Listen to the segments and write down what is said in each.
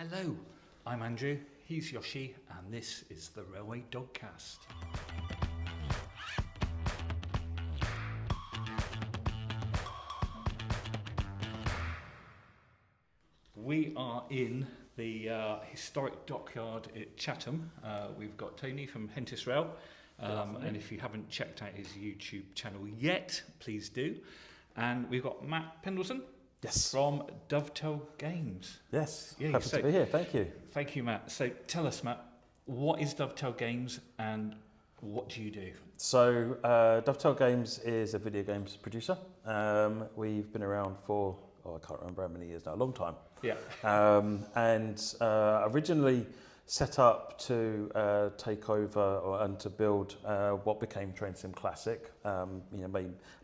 Hello, I'm Andrew, he's Yoshi, and this is the Railway Dogcast. We are in the historic dockyard at Chatham. We've got Tony from Hentis Rail, and if you haven't checked out his YouTube channel yet, please do. And we've got Matt Peddlesden. Yes. From Dovetail Games. Yes, yeah, happy to be here, thank you. Thank you, Matt. So tell us, Matt, what is Dovetail Games and what do you do? So Dovetail Games is a video games producer. We've been around for, I can't remember how many years now, a long time. Yeah. Originally set up to take over and to build what became Train Sim Classic.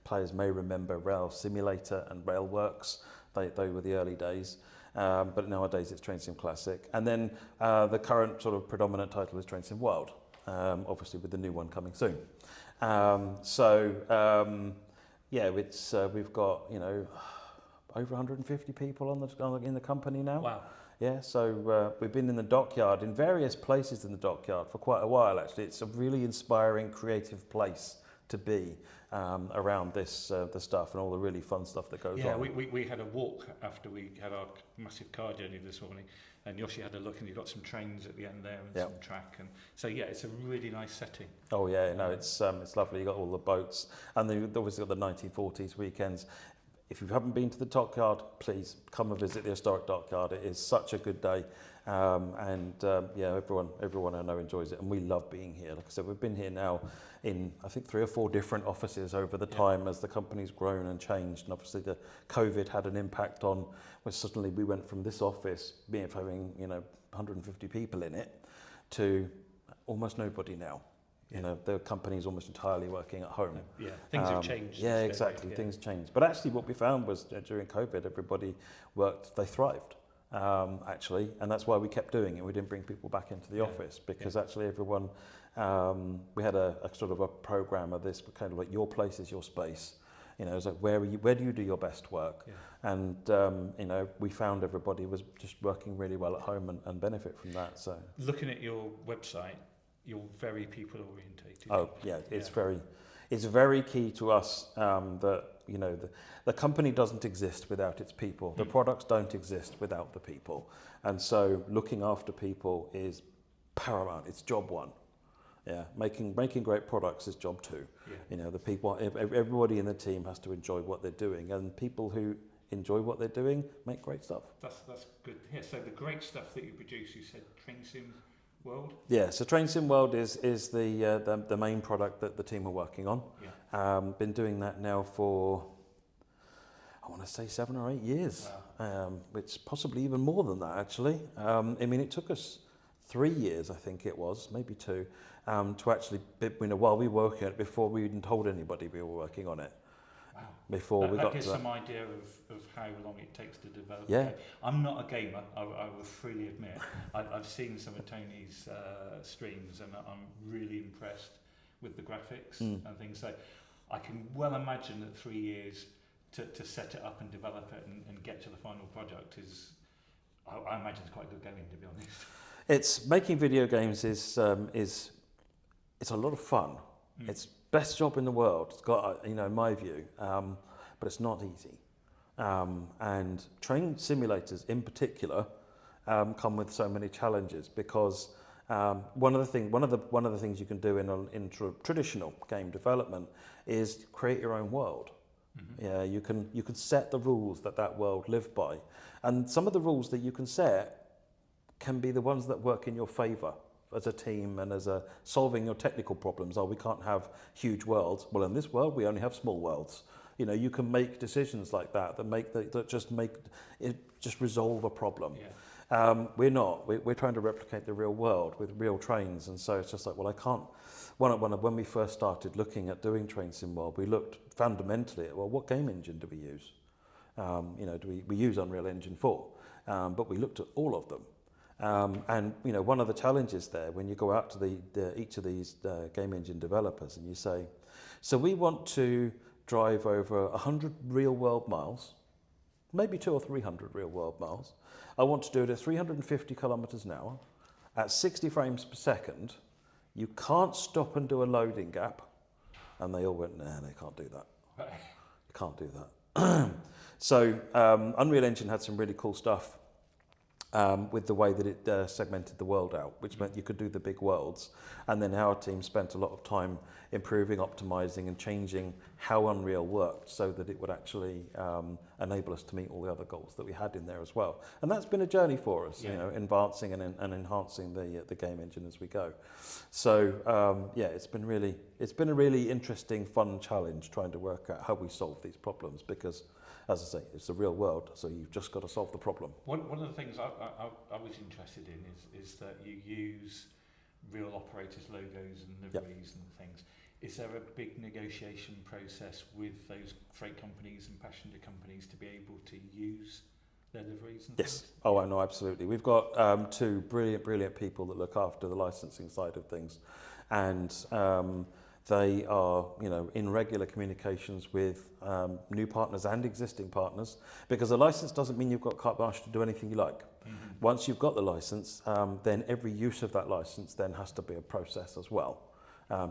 Players may remember Rail Simulator and Railworks. They were the early days, but nowadays it's Train Sim Classic. And then the current sort of predominant title is Train Sim World, obviously with the new one coming soon. We've got over 150 people in the company now. Wow. Yeah, so we've been in the dockyard, in various places in the dockyard for quite a while actually. It's a really inspiring, creative place to be around this the stuff and all the really fun stuff that goes on. Yeah, we had a walk after we had our massive car journey this morning, and Yoshi had a look, and you've got some trains at the end there and some track, and so yeah, it's a really nice setting. Oh yeah, no, it's lovely. You got all the boats, and they've obviously got the 1940s weekends. If you haven't been to the dockyard, please come and visit the historic dockyard. It is such a good day, everyone I know enjoys it, and we love being here. Like I said, we've been here now in I think 3 or 4 different offices over the time as the company's grown and changed, and obviously the COVID had an impact on where suddenly we went from this office being having 150 people in it to almost nobody now. The company's almost entirely working at home. Yeah, things have changed. Yeah, exactly. Yeah. Things changed. But actually what we found was during COVID, everybody worked, they thrived, actually. And that's why we kept doing it. We didn't bring people back into the office because actually everyone, we had a sort of a program of this, kind of like your place is your space. It's like, where do you do your best work? Yeah. And, we found everybody was just working really well at home and benefit from that. So looking at your website, you're very people orientated. Oh yeah, it's very key to us that the company doesn't exist without its people. The products don't exist without the people, and so looking after people is paramount. It's job one. Yeah, making great products is job 2. Yeah. The people, everybody in the team has to enjoy what they're doing, and people who enjoy what they're doing make great stuff. That's good. Yeah. So the great stuff that you produce, you said Train Sim World? Yeah, so Train Sim World is the main product that the team are working on. Yeah. Been doing that now for, I want to say 7 or 8 years. Wow. It's possibly even more than that actually. It took us 3 years, I think it was, maybe 2, to actually, while we were working on it, before we even told anybody we were working on it. Wow. Before we got gives to that. Some idea of how long it takes to develop. Yeah. I'm not a gamer, I will freely admit. I've seen some of Tony's streams and I'm really impressed with the graphics and things. So I can well imagine that 3 years to set it up and develop it and get to the final product is, I imagine it's quite good going, to be honest. It's making video games is it's a lot of fun. It's best job in the world. It's got, in my view, but it's not easy. And train simulators in particular come with so many challenges because one of the things you can do in traditional game development is create your own world. Mm-hmm. Yeah, you can set the rules that world live by, and some of the rules that you can set can be the ones that work in your favour as a team and as solving your technical problems. We can't have huge worlds. Well, in this world, we only have small worlds. You can make decisions like that just resolve a problem. Yeah. We're not. We're trying to replicate the real world with real trains, and so it's just like, well, I can't. When we first started looking at doing Train Sim World, we looked fundamentally at, well, what game engine do we use? We use Unreal Engine 4, but we looked at all of them. And one of the challenges there, when you go out to each of these game engine developers and you say, so we want to drive over 100 real world miles, maybe 200 or 300 real world miles, I want to do it at 350 kilometers an hour, at 60 frames per second. You can't stop and do a loading gap. And they all went, nah, they can't do that. You can't do that. So Unreal Engine had some really cool stuff with the way that it segmented the world out, which meant you could do the big worlds. And then our team spent a lot of time improving, optimizing and changing how Unreal worked so that it would actually enable us to meet all the other goals that we had in there as well. And that's been a journey for us, you know, advancing and enhancing the game engine as we go. So yeah, it's been a really interesting, fun challenge trying to work out how we solve these problems, because as I say, it's the real world, so you've just got to solve the problem. One of the things I was interested in is that you use real operators' logos and liveries and things. Is there a big negotiation process with those freight companies and passenger companies to be able to use their liveries and things? Oh, I know, absolutely. We've got two brilliant people that look after the licensing side of things, and they are, you know, in regular communications with new partners and existing partners, because a license doesn't mean you've got carte blanche to do anything you like. Mm-hmm. Once you've got the license, then every use of that license then has to be a process as well,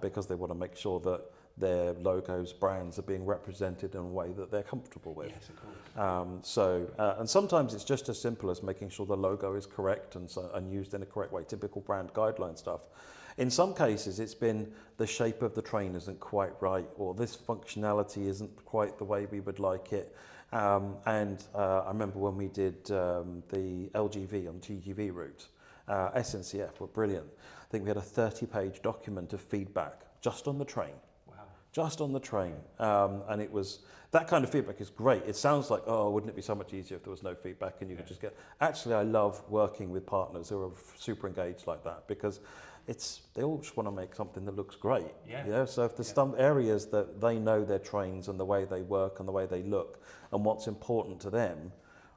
because they want to make sure that their logos, brands are being represented in a way that they're comfortable with. Yes, of course. And sometimes it's just as simple as making sure the logo is correct and used in a correct way, typical brand guideline stuff. In some cases, it's been the shape of the train isn't quite right, or this functionality isn't quite the way we would like it. I remember when we did the LGV on TGV route, SNCF were brilliant. I think we had a 30-page document of feedback just on the train. Wow. Just on the train. And it was, that kind of feedback is great. It sounds like, oh, wouldn't it be so much easier if there was no feedback and you could just get... Actually, I love working with partners who are super engaged like that, because they all just want to make something that looks great. Yeah. You know? So if there's some areas that they know their trains and the way they work and the way they look and what's important to them,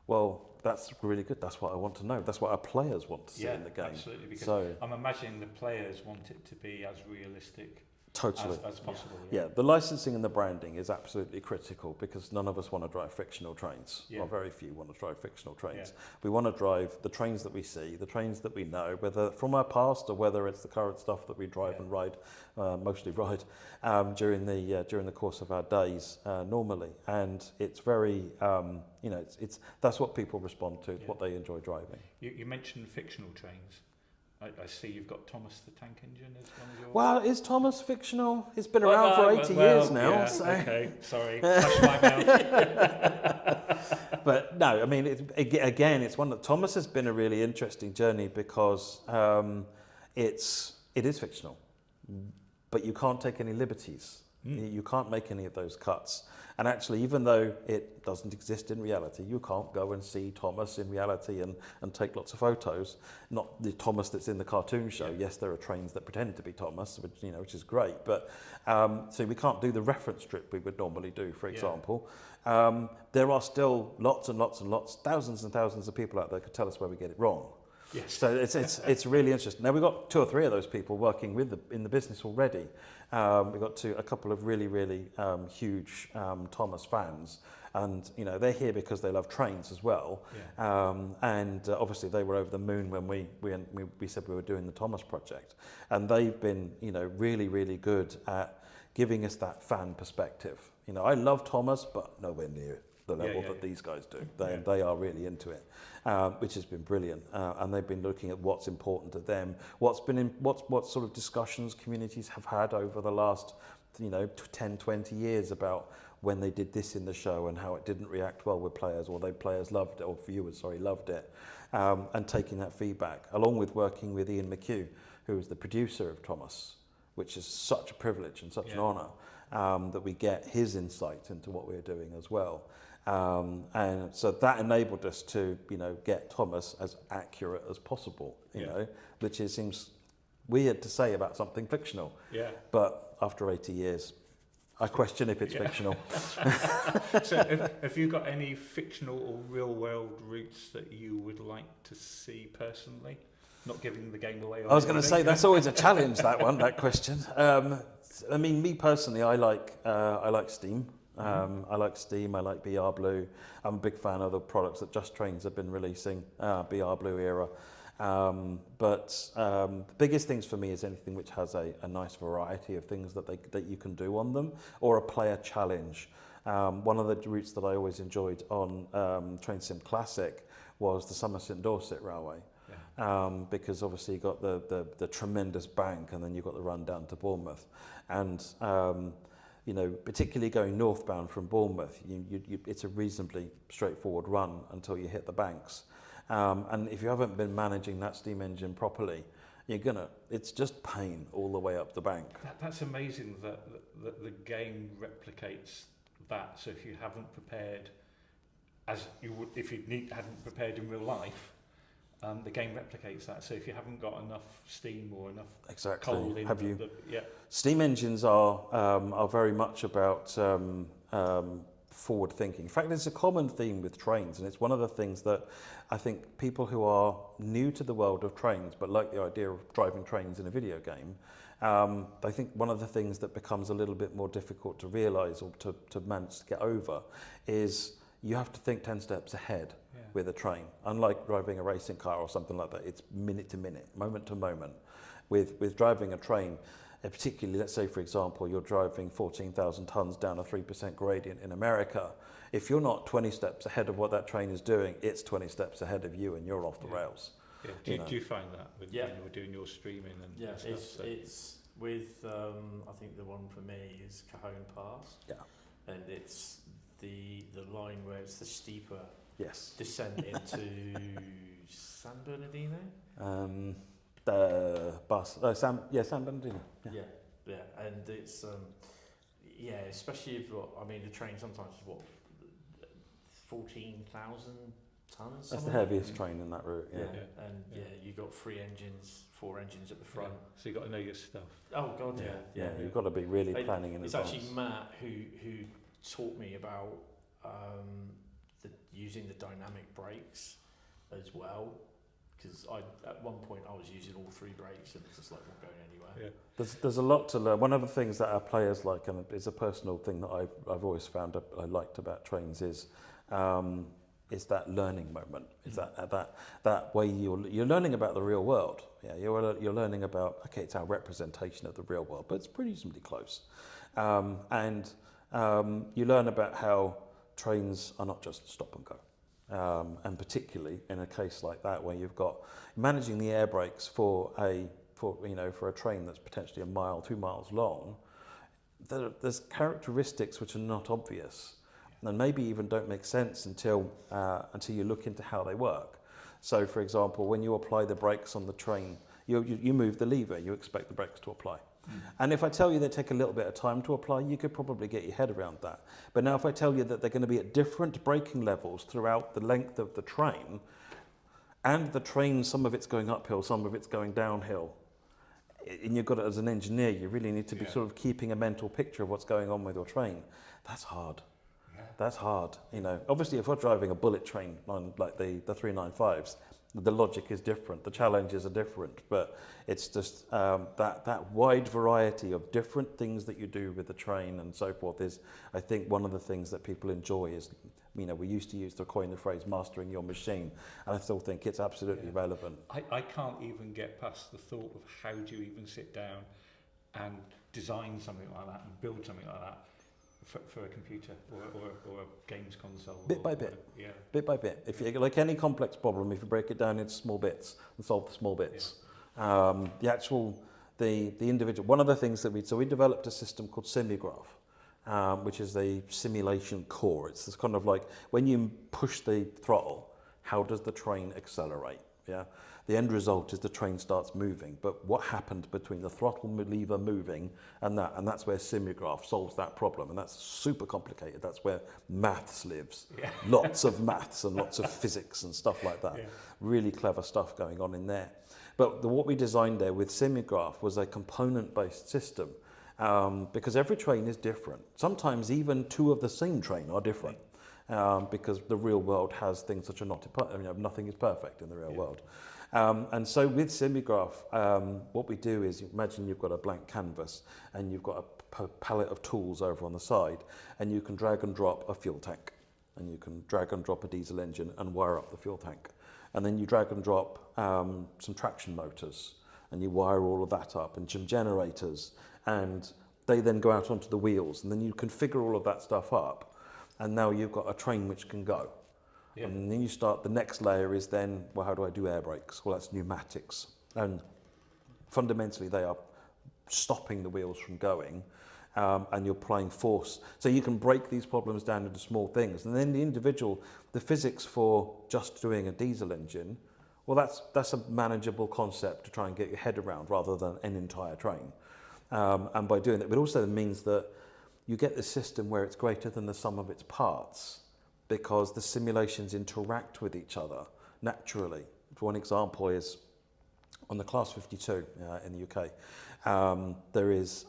well, that's really good. That's what I want to know. That's what our players want to see in the game. Absolutely, because I'm imagining the players want it to be as realistic as possible. Yeah, the licensing and the branding is absolutely critical, because none of us want to drive fictional trains, or very few want to drive fictional trains. We want to drive the trains that we see, the trains that we know, whether from our past or whether it's the current stuff that we drive and ride, mostly ride, during the course of our days normally. And it's very, you know, it's that's what people respond to. It's what they enjoy driving. You mentioned fictional trains. I see you've got Thomas the Tank Engine as one of your... Well, is Thomas fictional? It's been around for 80 years now. Yeah, so. Okay, sorry. Hush my mouth. But no, I mean, it's one that Thomas has been a really interesting journey, because it is fictional, but you can't take any liberties. You can't make any of those cuts. And actually, even though it doesn't exist in reality, you can't go and see Thomas in reality and take lots of photos. Not the Thomas that's in the cartoon show. Yes, there are trains that pretend to be Thomas, which is great. But so we can't do the reference strip we would normally do, for example. There are still lots and lots and lots, thousands and thousands of people out there who could tell us where we get it wrong. Yes. So it's really interesting. Now, we've got 2 or 3 of those people working in the business already. We've got a couple of really huge Thomas fans, and you know, they're here because they love trains as well. And obviously they were over the moon when we said we were doing the Thomas project, and they've been, you know, really good at giving us that fan perspective. You know, I love Thomas, but nowhere near the level that these guys do. They are really into it, which has been brilliant. And they've been looking at what's important to them, what sort of discussions communities have had over the last, you know, 10, 20 years about when they did this in the show and how it didn't react well with players, or players loved it, or viewers, loved it, and taking that feedback, along with working with Ian McHugh, who is the producer of Thomas, which is such a privilege and such an honour, that we get his insight into what we're doing as well. And so that enabled us to, you know, get Thomas as accurate as possible, you know, which seems weird to say about something fictional. Yeah. But after 80 years, I question if it's fictional. So have you got any fictional or real world routes that you would like to see personally? Not giving the game away. I was going to say, that's always a challenge, that question. I mean, me personally, I like Steam. I like Steam, I like BR Blue. I'm a big fan of the products that Just Trains have been releasing, BR Blue era. The biggest things for me is anything which has a nice variety of things that you can do on them, or a player challenge. One of the routes that I always enjoyed on Train Sim Classic was the Somerset Dorset Railway. Because obviously you got the tremendous bank, and then you've got the run down to Bournemouth. And you know, particularly going northbound from Bournemouth, it's a reasonably straightforward run until you hit the banks. And if you haven't been managing that steam engine properly, it's just pain all the way up the bank. That's amazing that the game replicates that. So if you haven't prepared as you would, if you hadn't prepared in real life, the game replicates that. So if you haven't got enough steam or enough coal in, Steam engines are very much about forward thinking. In fact, it's a common theme with trains, and it's one of the things that I think people who are new to the world of trains but like the idea of driving trains in a video game, I think one of the things that becomes a little bit more difficult to realise or to manage to get over is you have to think 10 steps ahead with a train. Unlike driving a racing car or something like that, it's minute to minute, moment to moment. With driving a train, particularly, let's say, for example, you're driving 14,000 tons down a 3% gradient in America. If you're not 20 steps ahead of what that train is doing, it's 20 steps ahead of you and you're off the rails. Yeah. Do you find that when you're doing your streaming and stuff? It's with, I think the one for me is Cajon Pass. Yeah. And it's the line where it's the steeper descent into San Bernardino. San Bernardino. Yeah, and it's especially if the train sometimes is 14,000 tons. That's the heaviest train in that route. Yeah. You got 4 engines at the front. So you got to know your stuff. Oh God, yeah. You've got to be really planning in advance. It's actually Matt who taught me about using the dynamic brakes as well. Because at one point I was using all 3 brakes and it's just like not going anywhere. Yeah. There's a lot to learn. One of the things that our players like, and it's a personal thing that I've always found I liked about trains, is that learning moment. Is that way you're learning about the real world. Yeah, you're learning about, okay, it's our representation of the real world, but it's pretty reasonably close. And you learn about how trains are not just stop and go. And particularly in a case like that where you've got managing the air brakes for a train that's potentially 1 mile, 2 miles long, there's characteristics which are not obvious and maybe even don't make sense until you look into how they work. So, for example, when you apply the brakes on the train, you move the lever, you expect the brakes to apply. And if I tell you they take a little bit of time to apply, you could probably get your head around that. But now if I tell you that they're going to be at different braking levels throughout the length of the train, and the train, some of it's going uphill, some of it's going downhill, and you've got it as an engineer, you really need to be sort of keeping a mental picture of what's going on with your train. That's hard. That's hard. Obviously if we're driving a bullet train on like the 395s, the logic is different, the challenges are different, but it's just that wide variety of different things that you do with the train and so forth is, I think, one of the things that people enjoy is, we used to coin the phrase mastering your machine, and I still think it's absolutely relevant. I can't even get past the thought of how do you even sit down and design something like that and build something like that for a computer or a games console. Bit by bit. Bit by bit. If you like any complex problem, if you break it down into small bits and solve the small bits. The individual, one of the things that we developed a system called Simigraph, which is a simulation core. It's this kind of like when you push the throttle, how does the train accelerate? The end result is the train starts moving, but what happened between the throttle lever moving and that's where Simigraph solves that problem, and that's super complicated. That's where maths lives. Lots of maths and lots of physics and stuff like that. Really clever stuff going on in there. But what we designed there with Simigraph was a component-based system, because every train is different. Sometimes even 2 of the same train are different. Because the real world has things which are not, nothing is perfect in the real world. And so with Simigraph, what we do is, imagine you've got a blank canvas and you've got a palette of tools over on the side, and you can drag and drop a fuel tank, and you can drag and drop a diesel engine and wire up the fuel tank. And then you drag and drop some traction motors, and you wire all of that up, and some generators, and they then go out onto the wheels, and then you configure all of that stuff up, and now you've got a train which can go. Yeah. And then you start, the next layer is then, well, how do I do air brakes? Well, that's pneumatics. And fundamentally, they are stopping the wheels from going, and you're applying force. So you can break these problems down into small things. And then the physics for just doing a diesel engine, well, that's a manageable concept to try and get your head around rather than an entire train. And by doing that, but also means that you get the system where it's greater than the sum of its parts, because the simulations interact with each other naturally. One example is on the Class 52 in the UK, there is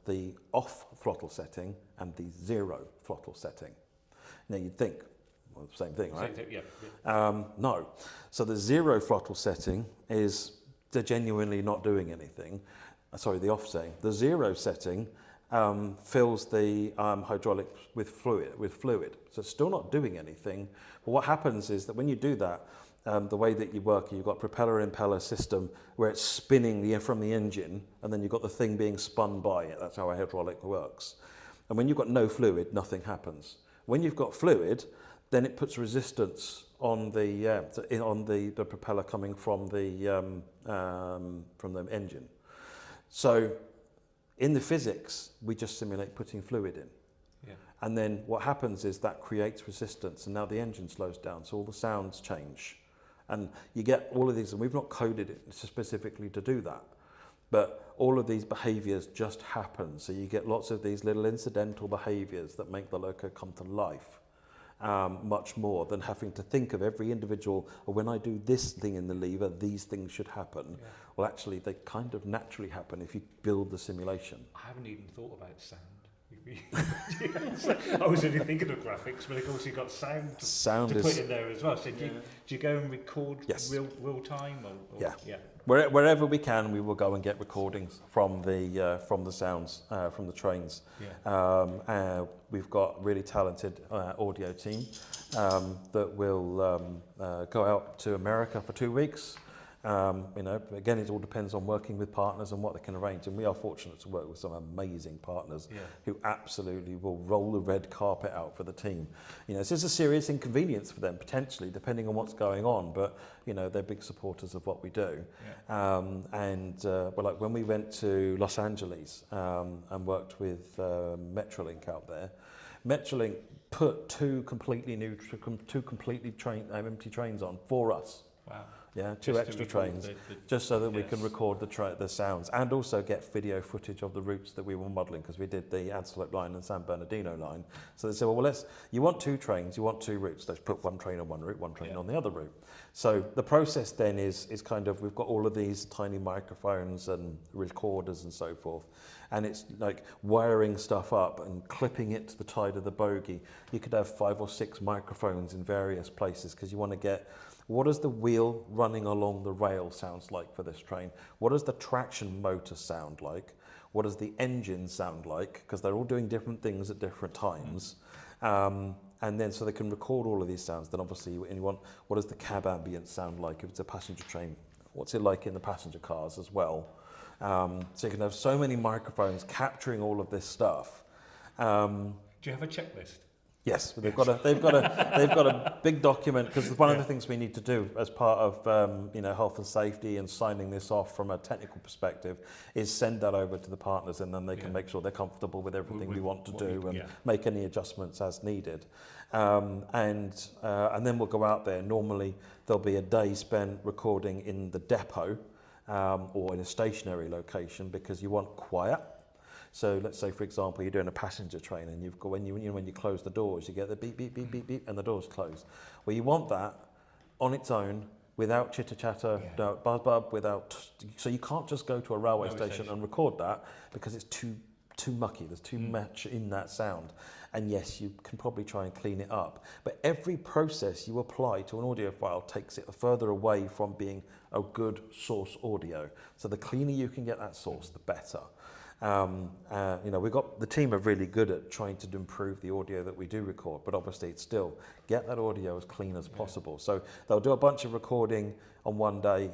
the off throttle setting and the zero throttle setting. Now you'd think, well, the same thing, right? Same thing, yeah. No. So the zero throttle setting is they're genuinely not doing anything. Sorry, the off setting. The zero setting fills the hydraulic with fluid. So it's still not doing anything. But what happens is that when you do that, the way that you work, you've got propeller-impeller system where it's spinning from the engine, and then you've got the thing being spun by it. That's how a hydraulic works. And when you've got no fluid, nothing happens. When you've got fluid, then it puts resistance on the propeller coming from the engine. So in the physics, we just simulate putting fluid in. Yeah. And then what happens is that creates resistance, and now the engine slows down, so all the sounds change. And you get all of these, and we've not coded it specifically to do that, but all of these behaviours just happen. So you get lots of these little incidental behaviours that make the loco come to life. Much more than having to think of every individual, or when I do this thing in the lever, these things should happen. Yeah. Well, actually, they kind of naturally happen if you build the simulation. I haven't even thought about sound. I was only thinking of graphics, but of course you've got sound to put in there as well. So do you go and record real time? Or yeah. Wherever we can, we will go and get recordings from the sounds from the trains. Yeah. We've got a really talented audio team that will go out to America for 2 weeks. Again, it all depends on working with partners and what they can arrange. And we are fortunate to work with some amazing partners who absolutely will roll the red carpet out for the team. This is a serious inconvenience for them, potentially, depending on what's going on. But, they're big supporters of what we do. Yeah. Like when we went to Los Angeles and worked with Metrolink out there, Metrolink put two completely empty trains on for us. Wow. Yeah, two extra trains, just so that we can record the sounds and also get video footage of the routes that we were modelling, because we did the Antelope line and San Bernardino line. So they said, well, you want two trains, you want two routes, let's put one train on one route, one train on the other route. So the process then is kind of, we've got all of these tiny microphones and recorders and so forth, and it's like wiring stuff up and clipping it to the side of the bogie. You could have 5 or 6 microphones in various places, because you want to get, what does the wheel running along the rail sounds like for this train? What does the traction motor sound like? What does the engine sound like? Because they're all doing different things at different times. And then so they can record all of these sounds. Then obviously you want, what does the cab ambience sound like if it's a passenger train? What's it like in the passenger cars as well? So you can have so many microphones capturing all of this stuff. Do you have a checklist? Yes, they've got a big document, because one of the things we need to do as part of health and safety and signing this off from a technical perspective is send that over to the partners, and then they can make sure they're comfortable with everything we want to do and make any adjustments as needed. And then we'll go out there. Normally there'll be a day spent recording in the depot or in a stationary location, because you want quiet. So let's say, for example, you're doing a passenger train, and you've got, when you close the doors, you get the beep, beep, beep, beep, beep, and the doors close. Well, you want that on its own, without chitter chatter, without buzz, so you can't just go to a railway station and record that, because it's too mucky. There's too much in that sound. And yes, you can probably try and clean it up, but every process you apply to an audio file takes it further away from being a good source audio. So the cleaner you can get that source, the better. We've got the team are really good at trying to improve the audio that we do record, but obviously it's still get that audio as clean as possible. So they'll do a bunch of recording on one day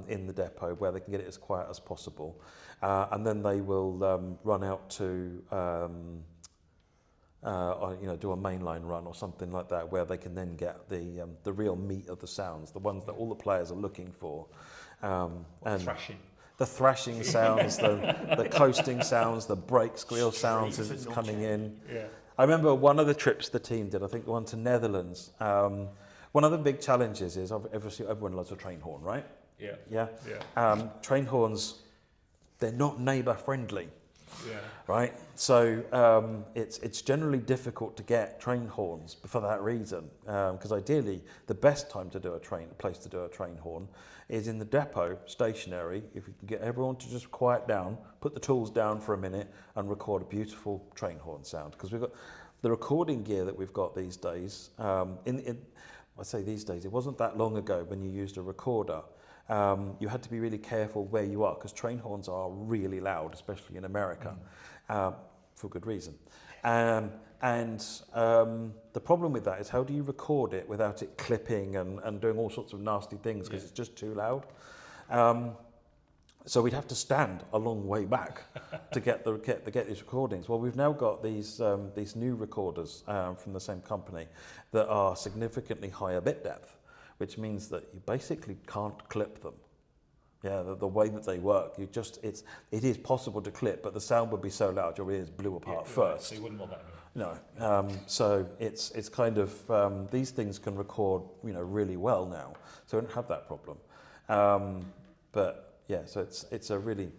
in the depot where they can get it as quiet as possible, and then they will run out to do a mainline run or something like that, where they can then get the real meat of the sounds, the ones that all the players are looking for, and thrashing. The thrashing sounds, the coasting sounds, the brake squeal sounds as it's coming in. Yeah. I remember one of the trips the team did, I think one to Netherlands. One of the big challenges is, obviously everyone loves a train horn, right? Yeah. Yeah. Yeah. Train horns, they're not neighbour friendly. Yeah. Right, so it's generally difficult to get train horns for that reason, because ideally the best time to do a place to do a train horn is in the depot, stationary. If you can get everyone to just quiet down, put the tools down for a minute, and record a beautiful train horn sound, because we've got the recording gear that we've got these days. I say these days, it wasn't that long ago when you used a recorder. You had to be really careful where you are, because train horns are really loud, especially in America, for good reason. The problem with that is, how do you record it without it clipping and doing all sorts of nasty things, because it's just too loud? So we'd have to stand a long way back to get these recordings. Well, we've now got these new recorders from the same company that are significantly higher bit depth, which means that you basically can't clip them. Yeah, the way that they work, it is possible to clip, but the sound would be so loud your ears blew apart first. So you wouldn't want that. No, so it's kind of these things can record really well now, so we don't have that problem. But yeah, so it's a really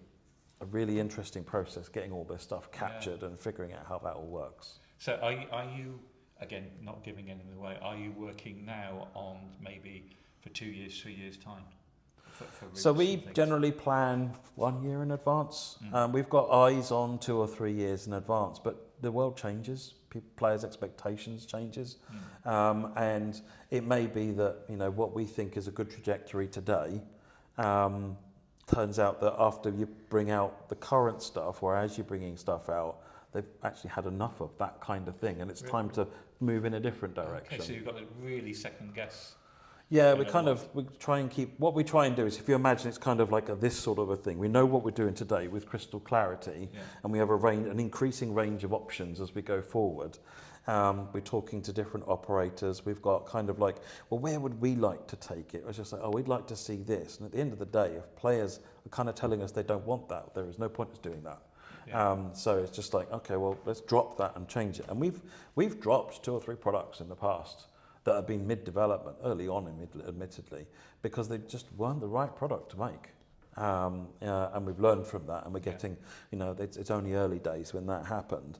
interesting process getting all this stuff captured and figuring out how that all works. So are you again, not giving anything away, are you working now on maybe for 2 years, 3 years time? So we generally plan 1 year in advance. We've got eyes on 2 or 3 years in advance, but the world changes, players' expectations changes, and it may be that what we think is a good trajectory today turns out that after you bring out the current stuff, or as you're bringing stuff out, they've actually had enough of that kind of thing, and it's time to move in a different direction. Okay, so you've got to really second guess. Yeah, we try and keep, what we try and do is, if you imagine it's kind of like this sort of a thing, we know what we're doing today with crystal clarity, and we have an increasing range of options as we go forward. We're talking to different operators. We've got kind of like, well, where would we like to take it? It's just like, oh, we'd like to see this. And at the end of the day, if players are kind of telling us they don't want that, there is no point in doing that. So it's just like, okay, well, let's drop that and change it. And we've dropped 2 or 3 products in the past that have been mid-development, early on, admittedly, because they just weren't the right product to make. And we've learned from that, and we're getting, it's only early days when that happened.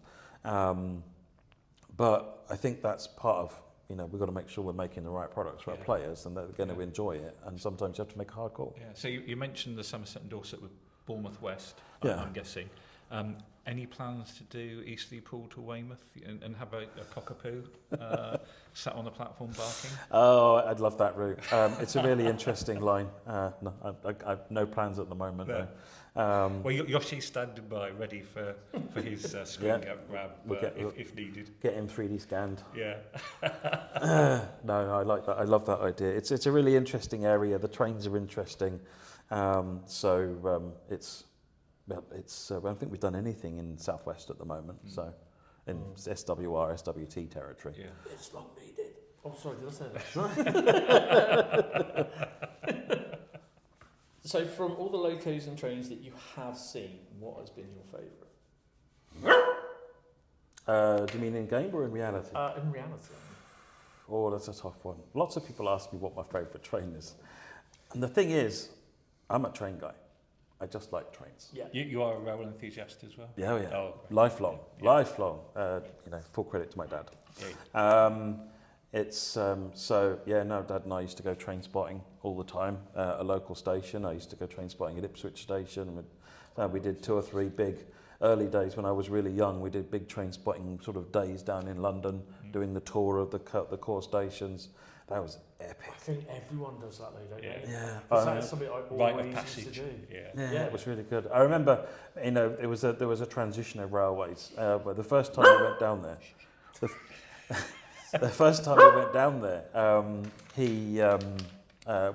But I think that's part of, we've got to make sure we're making the right products for our players, and they're going to enjoy it, and sometimes you have to make a hard call. Yeah. So you mentioned the Somerset and Dorset with Bournemouth West, I'm guessing. Any plans to do Eastleigh Pool to Weymouth and have a cockapoo sat on the platform barking? Oh, I'd love that route. It's a really interesting line. No, I've no plans at the moment. No. Well, Yoshi's standing by, ready for his screen grab if needed. Get him 3D scanned. Yeah. No, I like that. I love that idea. It's a really interesting area. The trains are interesting. I don't think we've done anything in Southwest at the moment, so in SWR, SWT territory. Yeah. It's long needed. Oh, sorry, did I say that? So from all the locos and trains that you have seen, what has been your favourite? Do you mean in game or in reality? In reality. Oh, that's a tough one. Lots of people ask me what my favourite train is. And the thing is, I'm a train guy. I just like trains. Yeah. You are a rail enthusiast as well? Yeah, yeah. Oh, lifelong. Full credit to my dad. Yeah. Dad and I used to go train spotting all the time at a local station. I used to go train spotting at Ipswich Station. We did 2 or 3 big, early days when I was really young, we did big train spotting sort of days down in London, doing the tour of the core stations. That was epic. I think everyone does that though, don't they? Yeah. That's something I Rite always of used to passage. do. Yeah, it was really good. I remember, there was a transition of railways. But the first time we went down there, the first time we went down there,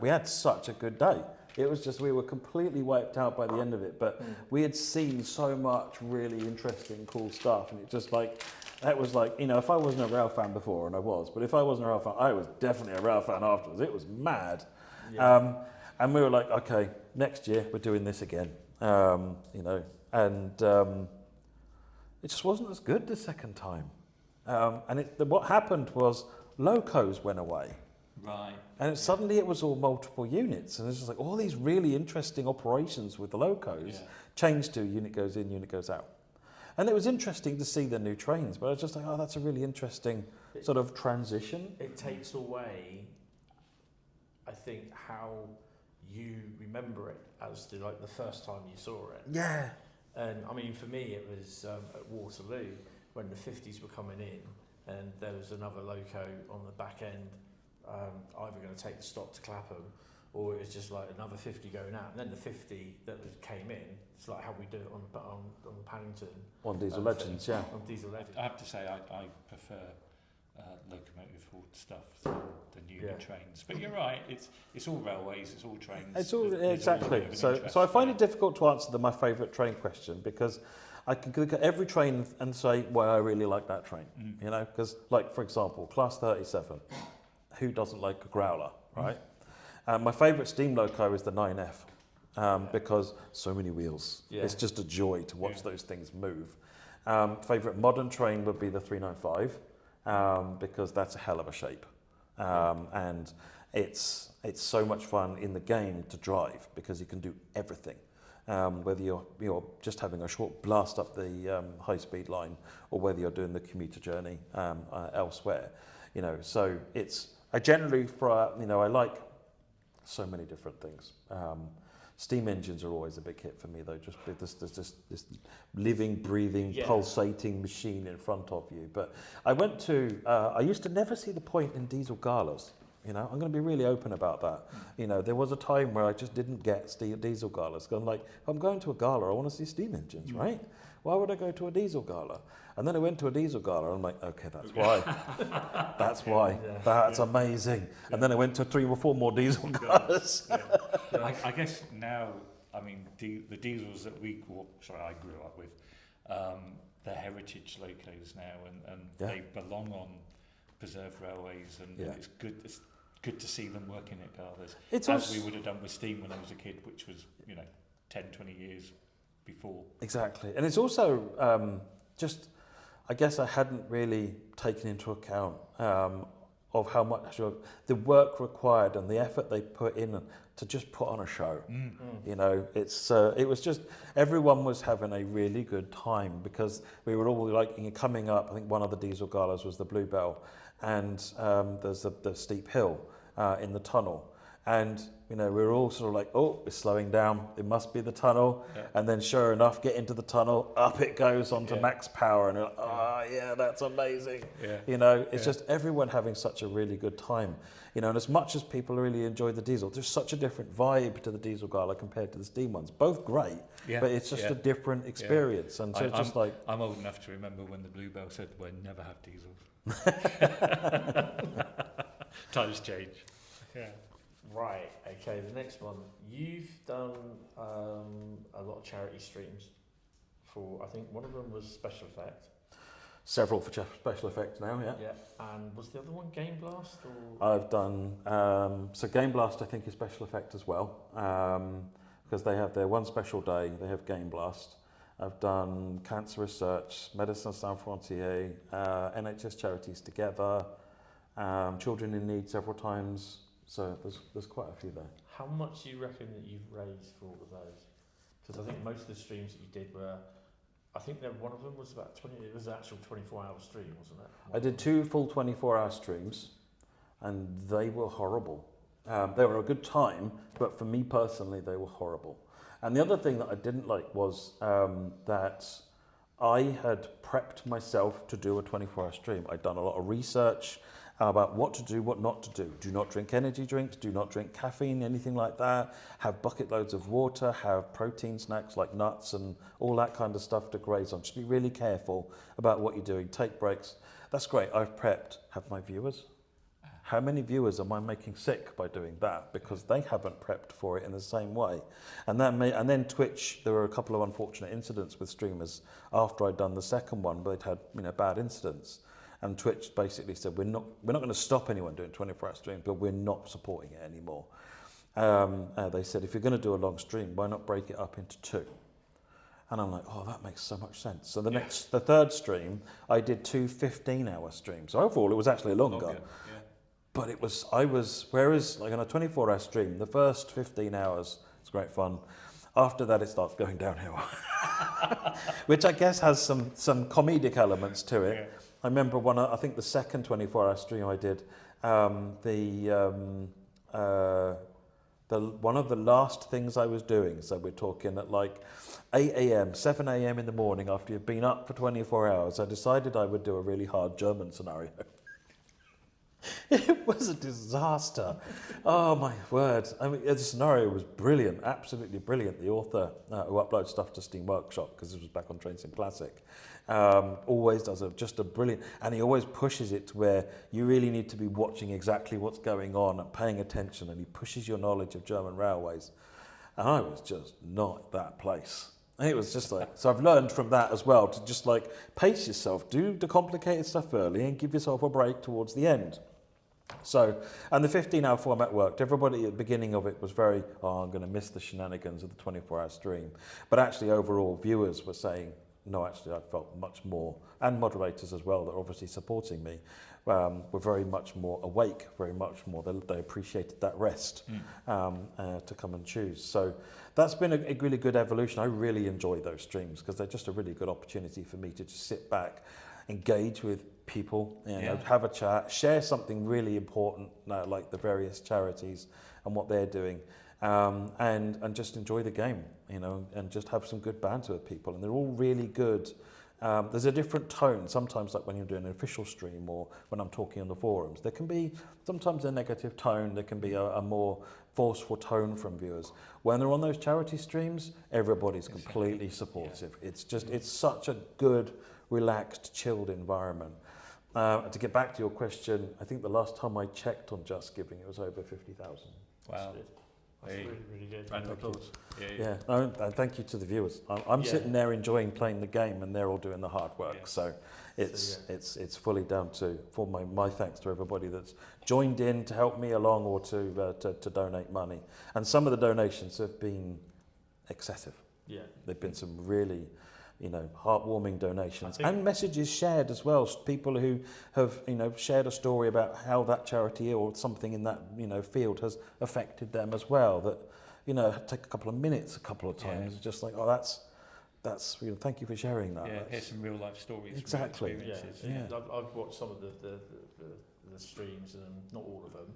we had such a good day. It was just, we were completely wiped out by the end of it, but we had seen so much really interesting, cool stuff, and it just like, that was like, if I wasn't a rail fan before, and I was, but if I wasn't a rail fan, I was definitely a rail fan afterwards. It was mad. Yeah. And we were like, okay, next year we're doing this again, and it just wasn't as good the second time. And what happened was locos went away. Right. And suddenly it was all multiple units, and it's just like all these really interesting operations with the locos changed to unit goes in, unit goes out. And it was interesting to see the new trains, but I was just like, oh, that's a really interesting sort of transition. It takes away, I think, how you remember it as to like the first time you saw it. Yeah. And I mean, for me, it was at Waterloo when the 50s were coming in, and there was another loco on the back end, either going to take the stop to Clapham, or it was just like another 50 going out, and then the 50 that came in. It's like how we do it on the Paddington. On Diesel Legends, thing. yeah. On Diesel Legends. I have to say, I prefer locomotive hauled stuff than the unit trains. But you're right, it's all railways, it's all trains. It's all there's exactly. All So I find it difficult to answer my favourite train question, because I can look at every train and say why I really like that train. Because like, for example, Class 37. Who doesn't like a growler, right? My favourite steam loco is the 9F, because so many wheels. Yeah. It's just a joy to watch those things move. Favourite modern train would be the 395, because that's a hell of a shape. And it's so much fun in the game to drive, because you can do everything. Whether you're just having a short blast up the high-speed line, or whether you're doing the commuter journey elsewhere. So I generally, I like so many different things. Steam engines are always a big hit for me, though. Just this living, breathing, pulsating machine in front of you. But I used to never see the point in diesel galas. I'm going to be really open about that. There was a time where I just didn't get diesel galas. I'm like, if I'm going to a gala, I want to see steam engines, right? Why would I go to a diesel gala? And then I went to a diesel gala, and I'm like, okay, that's why. That's why. That's amazing. And then I went to 3 or 4 more diesel galas. I guess now, I mean, the diesels that I grew up with, they're heritage locos now, and they belong on preserved railways, and it's good to see them working at galas, we would have done with steam when I was a kid, which was 10, 20 years before. Exactly. And it's also I guess I hadn't really taken into account of how much the work required and the effort they put in to just put on a show. It was just, everyone was having a really good time, because we were all coming up. I think one of the diesel galas was the Bluebell, and there's the steep hill in the tunnel. And, we were all sort of like, oh, it's slowing down. It must be the tunnel. Yeah. And then sure enough, get into the tunnel, up it goes onto max power. And you're like, oh, yeah, that's amazing. Yeah. It's just everyone having such a really good time. And as much as people really enjoy the diesel, there's such a different vibe to the diesel gala compared to the steam ones. Both great, but it's just a different experience. And so I'm old enough to remember when the Bluebell said, we'll never have diesels. Times change. Yeah. Right, okay, the next one. You've done a lot of charity streams for, I think one of them was Special Effect. Several for Special Effects now, yeah. Yeah, and was the other one Game Blast? Or? I've done, so Game Blast I think is Special Effect as well, because they have their one special day, they have Game Blast. I've done Cancer Research, Médecins Sans Frontières, NHS Charities Together, Children in Need several times. So there's quite a few there. How much do you reckon that you've raised for all of those? Because I think most of the streams that you did were, I think that one of them was about 20, it was an actual 24-hour stream, wasn't it? I did 2 full 24-hour streams, and they were horrible. They were a good time, but for me personally, they were horrible. And the other thing that I didn't like was that I had prepped myself to do a 24-hour stream. I'd done a lot of research, about what to do, what not to do. Do not drink energy drinks, do not drink caffeine, anything like that. Have bucket loads of water, have protein snacks like nuts and all that kind of stuff to graze on. Just be really careful about what you're doing. Take breaks. That's great. I've prepped. Have my viewers? How many viewers am I making sick by doing that? Because they haven't prepped for it in the same way. And then Twitch, there were a couple of unfortunate incidents with streamers after I'd done the second one, but they'd had bad incidents. And Twitch basically said, we're not going to stop anyone doing 24-hour streams, but we're not supporting it anymore. They said, if you're going to do a long stream, why not break it up into 2? And I'm like, oh, that makes so much sense. So the third stream, I did 2 15-hour streams. So overall, it was actually longer. But whereas like on a 24-hour stream, the first 15 hours, it's great fun. After that, it starts going downhill, which I guess has some comedic elements to it. Yeah. I remember I think the second 24-hour stream I did, one of the last things I was doing, so we're talking at like 8 a.m., 7 a.m. in the morning after you've been up for 24 hours, I decided I would do a really hard German scenario. It was a disaster. Oh my word. I mean, the scenario was brilliant, absolutely brilliant. The author who uploads stuff to Steam Workshop, because this was back on Train Sim Classic, always does just a brilliant, and he always pushes it to where you really need to be watching exactly what's going on and paying attention, and he pushes your knowledge of German railways. And I was just not at that place. It was just like, so I've learned from that as well to just like pace yourself, do the complicated stuff early and give yourself a break towards the end. So, and the 15-hour format worked. Everybody at the beginning of it was very, I'm going to miss the shenanigans of the 24-hour stream. But actually overall viewers were saying, no, actually I felt much more, and moderators as well that are obviously supporting me, were very much more awake, very much more, they appreciated that rest to come and choose. So that's been a really good evolution. I really enjoy those streams because they're just a really good opportunity for me to just sit back, engage with people, have a chat, share something really important like the various charities and what they're doing, and just enjoy the game, and just have some good banter with people. And they're all really good. There's a different tone sometimes, like when you're doing an official stream or when I'm talking on the forums. There can be sometimes a negative tone, there can be a more forceful tone from viewers. When they're on those charity streams, everybody's completely supportive. It's such a good, relaxed, chilled environment. To get back to your question, I think the last time I checked on Just Giving, it was over 50,000. Wow. That's really good. Round of applause. And thank you to the viewers. I'm sitting there enjoying playing the game, and they're all doing the hard work. So it's fully down to my thanks to everybody that's joined in to help me along or to donate money. And some of the donations have been excessive. Yeah, they've been some really heartwarming donations and messages shared as well. People who have, shared a story about how that charity or something in that, field has affected them as well. That, take a couple of minutes a couple of times. Yeah. Just like, oh, that's thank you for sharing that. Yeah, here's some real life stories. Exactly. I've watched some of the streams, and not all of them,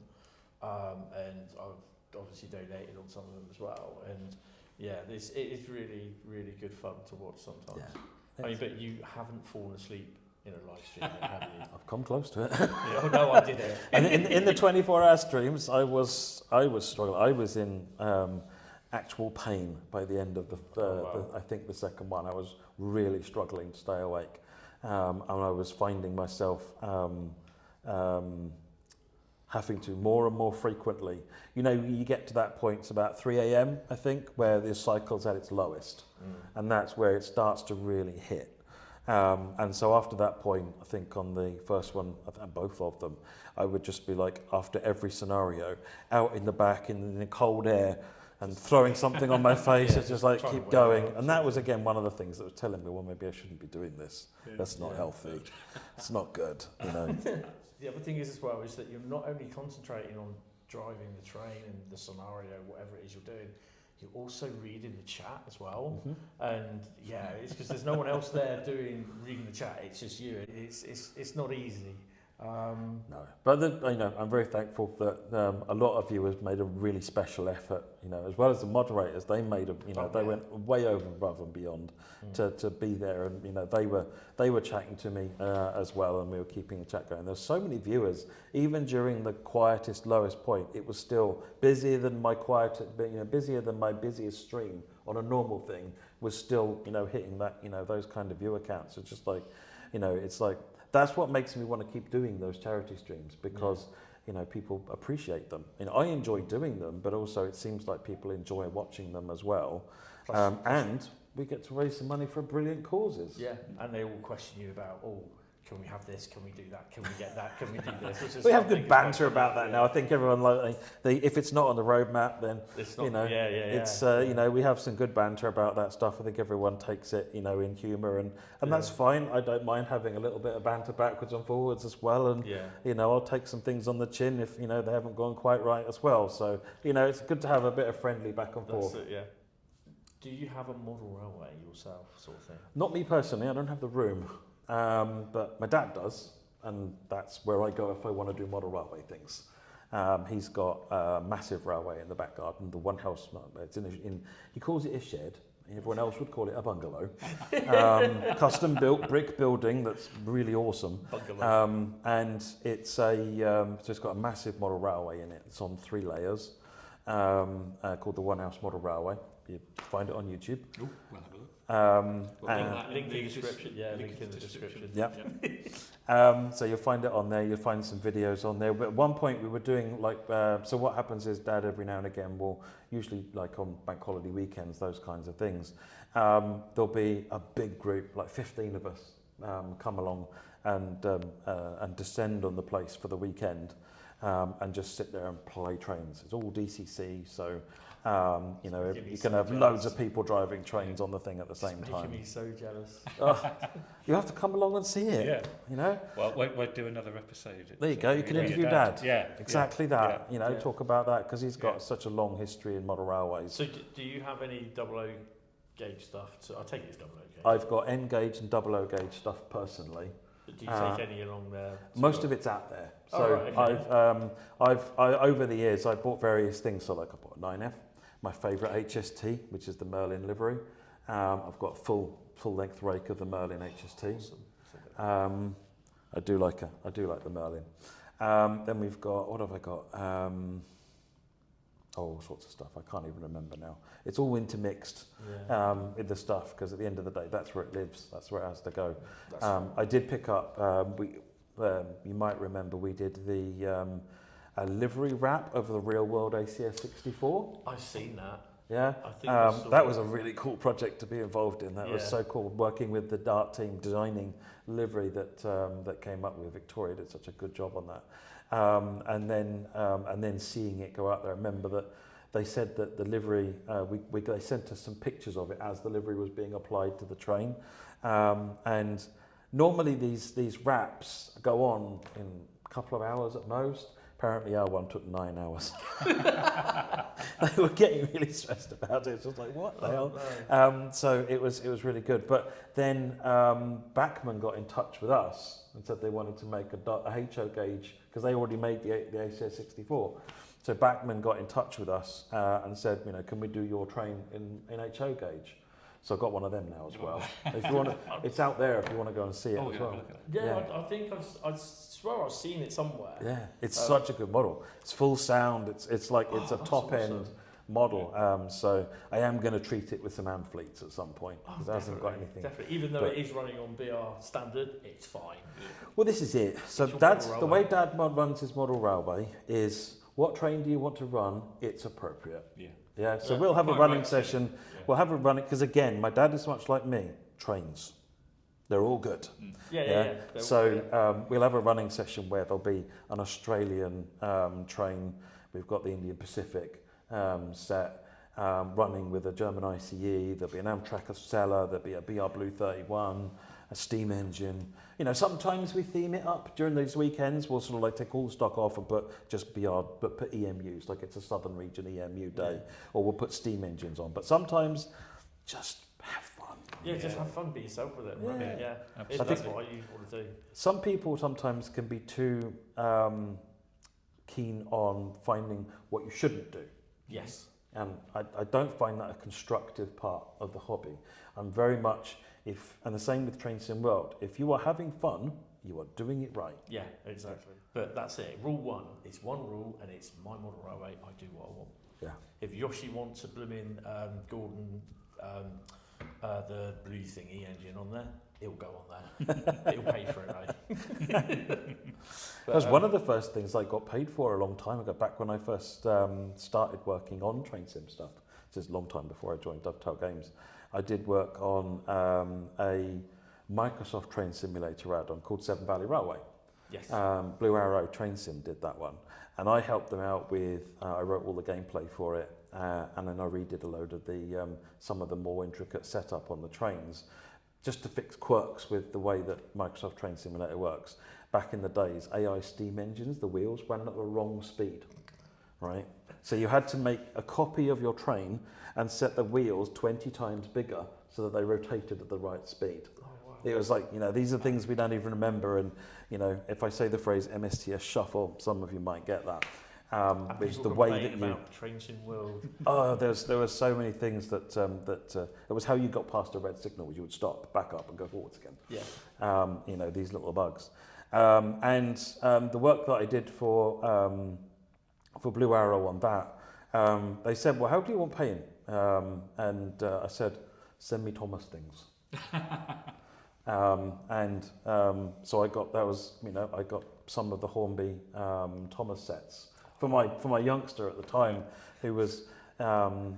and I've obviously donated on some of them as well. And it's really, really good fun to watch sometimes. Yeah. I mean, but you haven't fallen asleep in a live stream, have you? I've come close to it. Oh no, I didn't. And in the 24-hour streams, I was struggling. I was in actual pain by the end of I think the second one. I was really struggling to stay awake, and I was finding myself having to more and more frequently. You get to that point, it's about 3 a.m, I think, where the cycle's at its lowest. And that's where it starts to really hit. And so after that point, I think on the first one, both of them, I would just be like, after every scenario, out in the back in the cold air and throwing something on my face, it's just like, keep going. And that was, again, one of the things that was telling me, well, maybe I shouldn't be doing this. That's not healthy. It's not good, The other thing is as well is that you're not only concentrating on driving the train and the scenario, whatever it is you're doing, you're also reading the chat as well. And it's because there's no one else there reading the chat. It's just you. It's not easy. No, but I'm very thankful that a lot of viewers made a really special effort. As well as the moderators, they made they went way over above and beyond to be there, and they were chatting to me as well, and we were keeping the chat going. There's so many viewers, even during the quietest, lowest point, it was still busier than my busiest stream on a normal thing was still hitting that those kind of viewer counts. It's just like it's like. That's what makes me want to keep doing those charity streams, because people appreciate them. I enjoy doing them, but also it seems like people enjoy watching them as well. And we get to raise some money for brilliant causes. Yeah, and they all question you about, can we have this? Can we do that? Can we get that? Can we do this? We have good banter about that now. I think everyone if it's not on the roadmap, then it's not, it's we have some good banter about that stuff. I think everyone takes it in humour, and that's fine. I don't mind having a little bit of banter backwards and forwards as well, and I'll take some things on the chin if they haven't gone quite right as well. So it's good to have a bit of friendly back and forth. That's it, yeah. Do you have a model railway yourself, sort of thing? Not me personally. I don't have the room. But my dad does, and that's where I go if I want to do model railway things. He's got a massive railway in the back garden, the one house, it's he calls it a shed, everyone else would call it a bungalow. Custom built brick building that's really awesome. And it's so it's got a massive model railway in it. It's on 3 layers, called the One House Model Railway. You find it on YouTube. Ooh, we'll have a look. Link in the description. Yeah, link in the description. Yep. So you'll find it on there. You'll find some videos on there. But at one point we were doing so what happens is Dad every now and again will, usually like on bank holiday weekends, those kinds of things, there'll be a big group, like 15 of us, come along and descend on the place for the weekend, and just sit there and play trains. It's all DCC, so you can have loads of people driving trains on the thing at the same time. Making me so jealous. You have to come along and see it. Well, we'll do another episode. There you go. You can interview Dad. Yeah, exactly that. Talk about that, because he's got such a long history in model railways. So do you have any 00 gauge stuff? I'll take it as 00 gauge. I've got N gauge and 00 gauge stuff personally. But do you take any along there? Most of it's out there. So I've over the years I bought various things. So like I bought a 9F. My favourite HST, which is the Merlin livery. I've got full length rake of the Merlin HST. Awesome. I do like the Merlin. Then we've got, what have I got? All sorts of stuff. I can't even remember now. It's all intermixed with the stuff, because at the end of the day, that's where it lives. That's where it has to go. I did pick up. You might remember we did the. A livery wrap of the real world ACS 64. I've seen that. Yeah, I think that was a really cool project to be involved in. That was so cool, working with the Dart team, designing livery that came up with. Victoria did such a good job on that, and then seeing it go out there. I remember that they said that the livery, they sent us some pictures of it as the livery was being applied to the train, and normally these wraps go on in a couple of hours at most. Apparently our one took 9 hours. They were getting really stressed about it. It's just like, what the hell? No. So it was really good. But then Bachmann got in touch with us and said they wanted to make a HO gauge, because they already made the ACS 64. So Bachmann got in touch with us and said, can we do your train in HO gauge? So I've got one of them now as well. If you want to, it's out there if you want to go and see it as well. I think I swear I've seen it somewhere. Yeah, it's such a good model. It's full sound. It's a top end model. So I am going to treat it with some Amfleets at some point, because it hasn't got anything. Definitely, even though it is running on BR standard, it's fine. Well, this is it. So that's the way Dad runs his model railway. Is what train do you want to run? It's appropriate. Yeah. So we'll have a running session. Yeah. We'll have a running, because again, my dad is much like me. Trains, they're all good. Yeah. So we'll have a running session where there'll be an Australian train. We've got the Indian Pacific set running with a German ICE. There'll be an Amtrak Acela. There'll be a BR Blue 31, a steam engine. Sometimes we theme it up during those weekends. We'll sort of like take all the stock off and put just BR, but put EMUs, like it's a Southern Region EMU day, or we'll put steam engines on. But sometimes just have fun. Yeah, just have fun, be yourself with it. Yeah. Right? Yeah. Absolutely. That's what I usually want to do. Some people sometimes can be too keen on finding what you shouldn't do. Yes. And I don't find that a constructive part of the hobby. I'm very much, and the same with Train Sim World, if you are having fun, you are doing it right. Yeah, exactly. But that's it. Rule 1 is one rule, and it's my model railway. I do what I want. Yeah. If Yoshi wants a blooming Gordon, the blue thingy engine on there, it'll go on there. It'll pay for it, eh? That was one of the first things I got paid for a long time ago, back when I first started working on Train Sim stuff. This is a long time before I joined Dovetail Games. I did work on a Microsoft train simulator add-on called Severn Valley Railway. Yes. Blue Arrow Train Sim did that one. And I helped them out with, I wrote all the gameplay for it, and then I redid a load of the, some of the more intricate setup on the trains, just to fix quirks with the way that Microsoft Train Simulator works. Back in the days, AI steam engines, the wheels ran at the wrong speed, right? So you had to make a copy of your train and set the wheels 20 times bigger so that they rotated at the right speed. Oh, wow. It was like, these are things we don't even remember. And, if I say the phrase MSTS shuffle, some of you might get that. Which is the way that you... about Train Sim World. Oh, there were so many things that it was how you got past a red signal, was you would stop, back up and go forwards again. Yeah. These little bugs. And the work that I did for Blue Arrow on that, they said, well, how do you want paying? I said, send me Thomas things. So I got some of the Hornby Thomas sets for my youngster at the time, who was now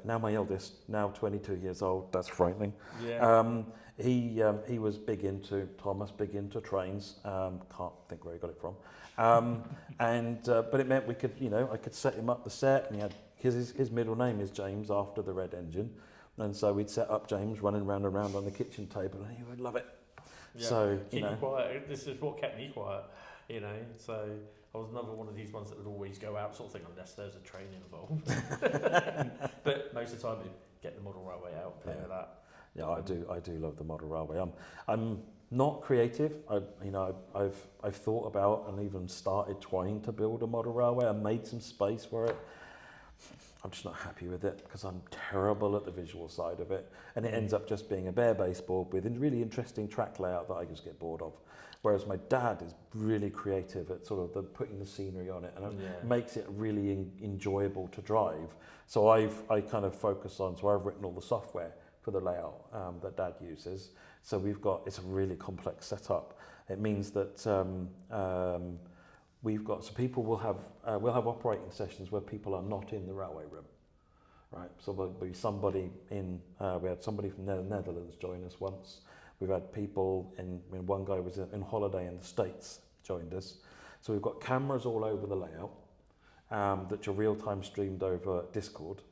my eldest, now 22 years old. That's frightening. Yeah. He was big into Thomas, big into trains. Can't think where he got it from. But it meant we could, I could set him up the set, and he had his middle name is James after the red engine. And so we'd set up James running round and round on the kitchen table, and he would love it. Yeah. So, keep me quiet. This is what kept me quiet, So I was another one of these ones that would always go out, sort of thing, unless there's a train involved. But most of the time, we'd get the model railway out, play with that. Yeah, I do love the model railway. I'm not creative. I've thought about and even started trying to build a model railway. I made some space for it. I'm just not happy with it because I'm terrible at the visual side of it, and it ends up just being a bare baseboard with a really interesting track layout that I just get bored of. Whereas my dad is really creative at sort of putting the scenery on it, and it makes it really enjoyable to drive. So I kind of focus on. So I've written all the software for the layout that Dad uses. So it's a really complex setup. It means that so people will have we'll have operating sessions where people are not in the railway room, right? So there'll be somebody we had somebody from the Netherlands join us once. We've had people one guy was in holiday in the States, joined us. So we've got cameras all over the layout that are real-time streamed over Discord.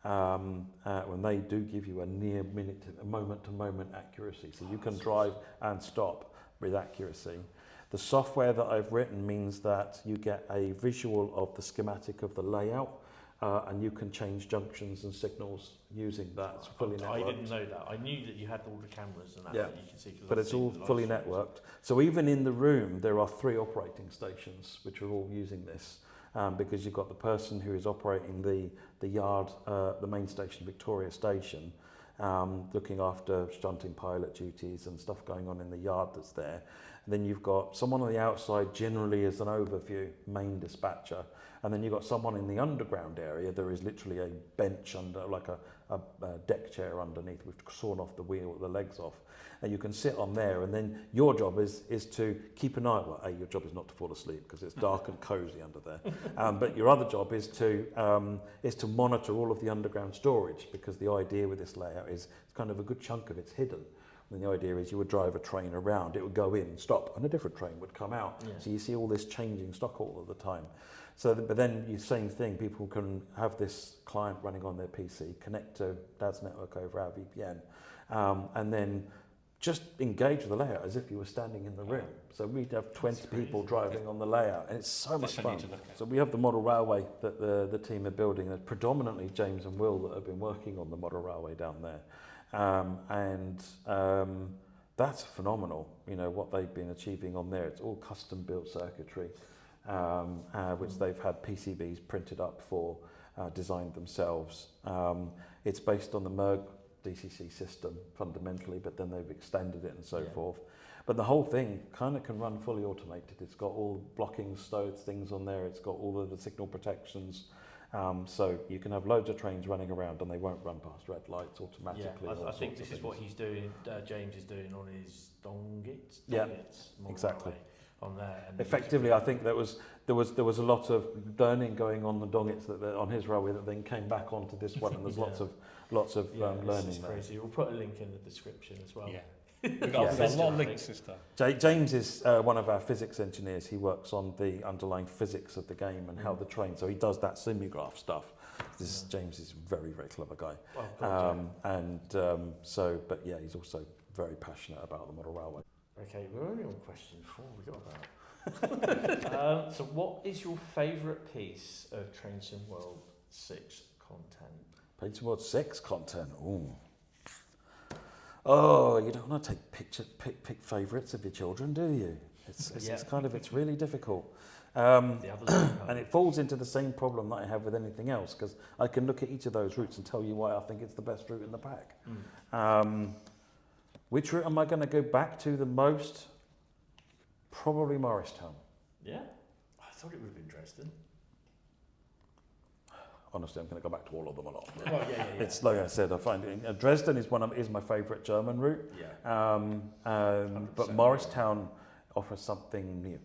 When they do give you a moment-to-moment accuracy, so you can drive and stop with accuracy. The software that I've written means that you get a visual of the schematic of the layout, and you can change junctions and signals using that. It's fully networked. I didn't know that. I knew that you had all the cameras and that you can see. But it's all fully networked. So even in the room, there are 3 operating stations which are all using this, because you've got the person who is operating the yard, the main station, Victoria Station, looking after shunting pilot duties and stuff going on in the yard that's there. And then you've got someone on the outside, generally as an overview, main dispatcher. And then you've got someone in the underground area. There is literally a bench under, like a deck chair underneath. We've sawn off the legs off. And you can sit on there, and then your job is to keep an eye. Well, your job is not to fall asleep because it's dark and cosy under there. But your other job is to monitor all of the underground storage, because the idea with this layout is it's kind of a good chunk of it's hidden. And the idea is you would drive a train around, it would go in, stop, and a different train would come out. Yeah. So you see all this changing stock all of the time. But then the same thing, people can have this client running on their PC, connect to Dad's network over our VPN, and then just engage with the layout as if you were standing in the room. So we'd have 20 people driving on the layout, and it's so much fun. So we have the model railway that the team are building. There's predominantly James and Will that have been working on the model railway down there. That's phenomenal, you know, what they've been achieving on there. It's all custom built circuitry, which they've had PCBs printed up for, designed themselves. It's based on the Merg DCC system fundamentally, but then they've extended it and so forth. But the whole thing kind of can run fully automated. It's got all blocking stoves, things on there. It's got all of the signal protections. So you can have loads of trains running around and they won't run past red lights automatically. Yeah, I think this is what he's doing, James is doing on his Dongits. Yeah, exactly. On there. And effectively, I think there was a lot of learning going on the Dongits on his railway that then came back onto this one, and there's lots of learning there. Crazy. We'll put a link in the description as well. Yeah. We've got a lot of links and stuff. James is one of our physics engineers. He works on the underlying physics of the game and how the train. So he does that Simigraph stuff. James is a very, very clever guy. But yeah, he's also very passionate about the model railway. Okay, we're only on question 4. We got that. So, what is your favourite piece of Train Sim World 6 content? Train Sim World 6 content. Ooh. Oh, you don't want to pick favourites of your children, do you? It's really difficult. And it falls into the same problem that I have with anything else, because I can look at each of those routes and tell you why I think it's the best route in the pack. Which route am I going to go back to the most? Probably Morristown. Yeah? I thought it would have been Dresden. Honestly, I'm going to go back to all of them a lot. Oh, yeah. It's like I said, I find Dresden is my favourite German route. Yeah. But Morristown offers something new.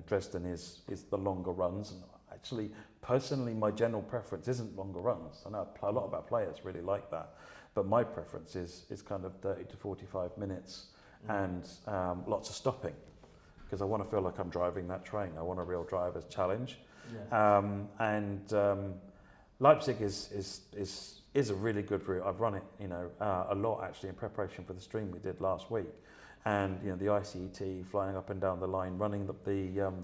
Dresden is the longer runs, and actually, personally, my general preference isn't longer runs. I know a lot of our players really like that, but my preference is kind of 30 to 45 minutes and lots of stopping, because I want to feel like I'm driving that train. I want a real driver's challenge. Yeah. Leipzig is a really good route. I've run it, a lot actually in preparation for the stream we did last week, and the ICET flying up and down the line, running the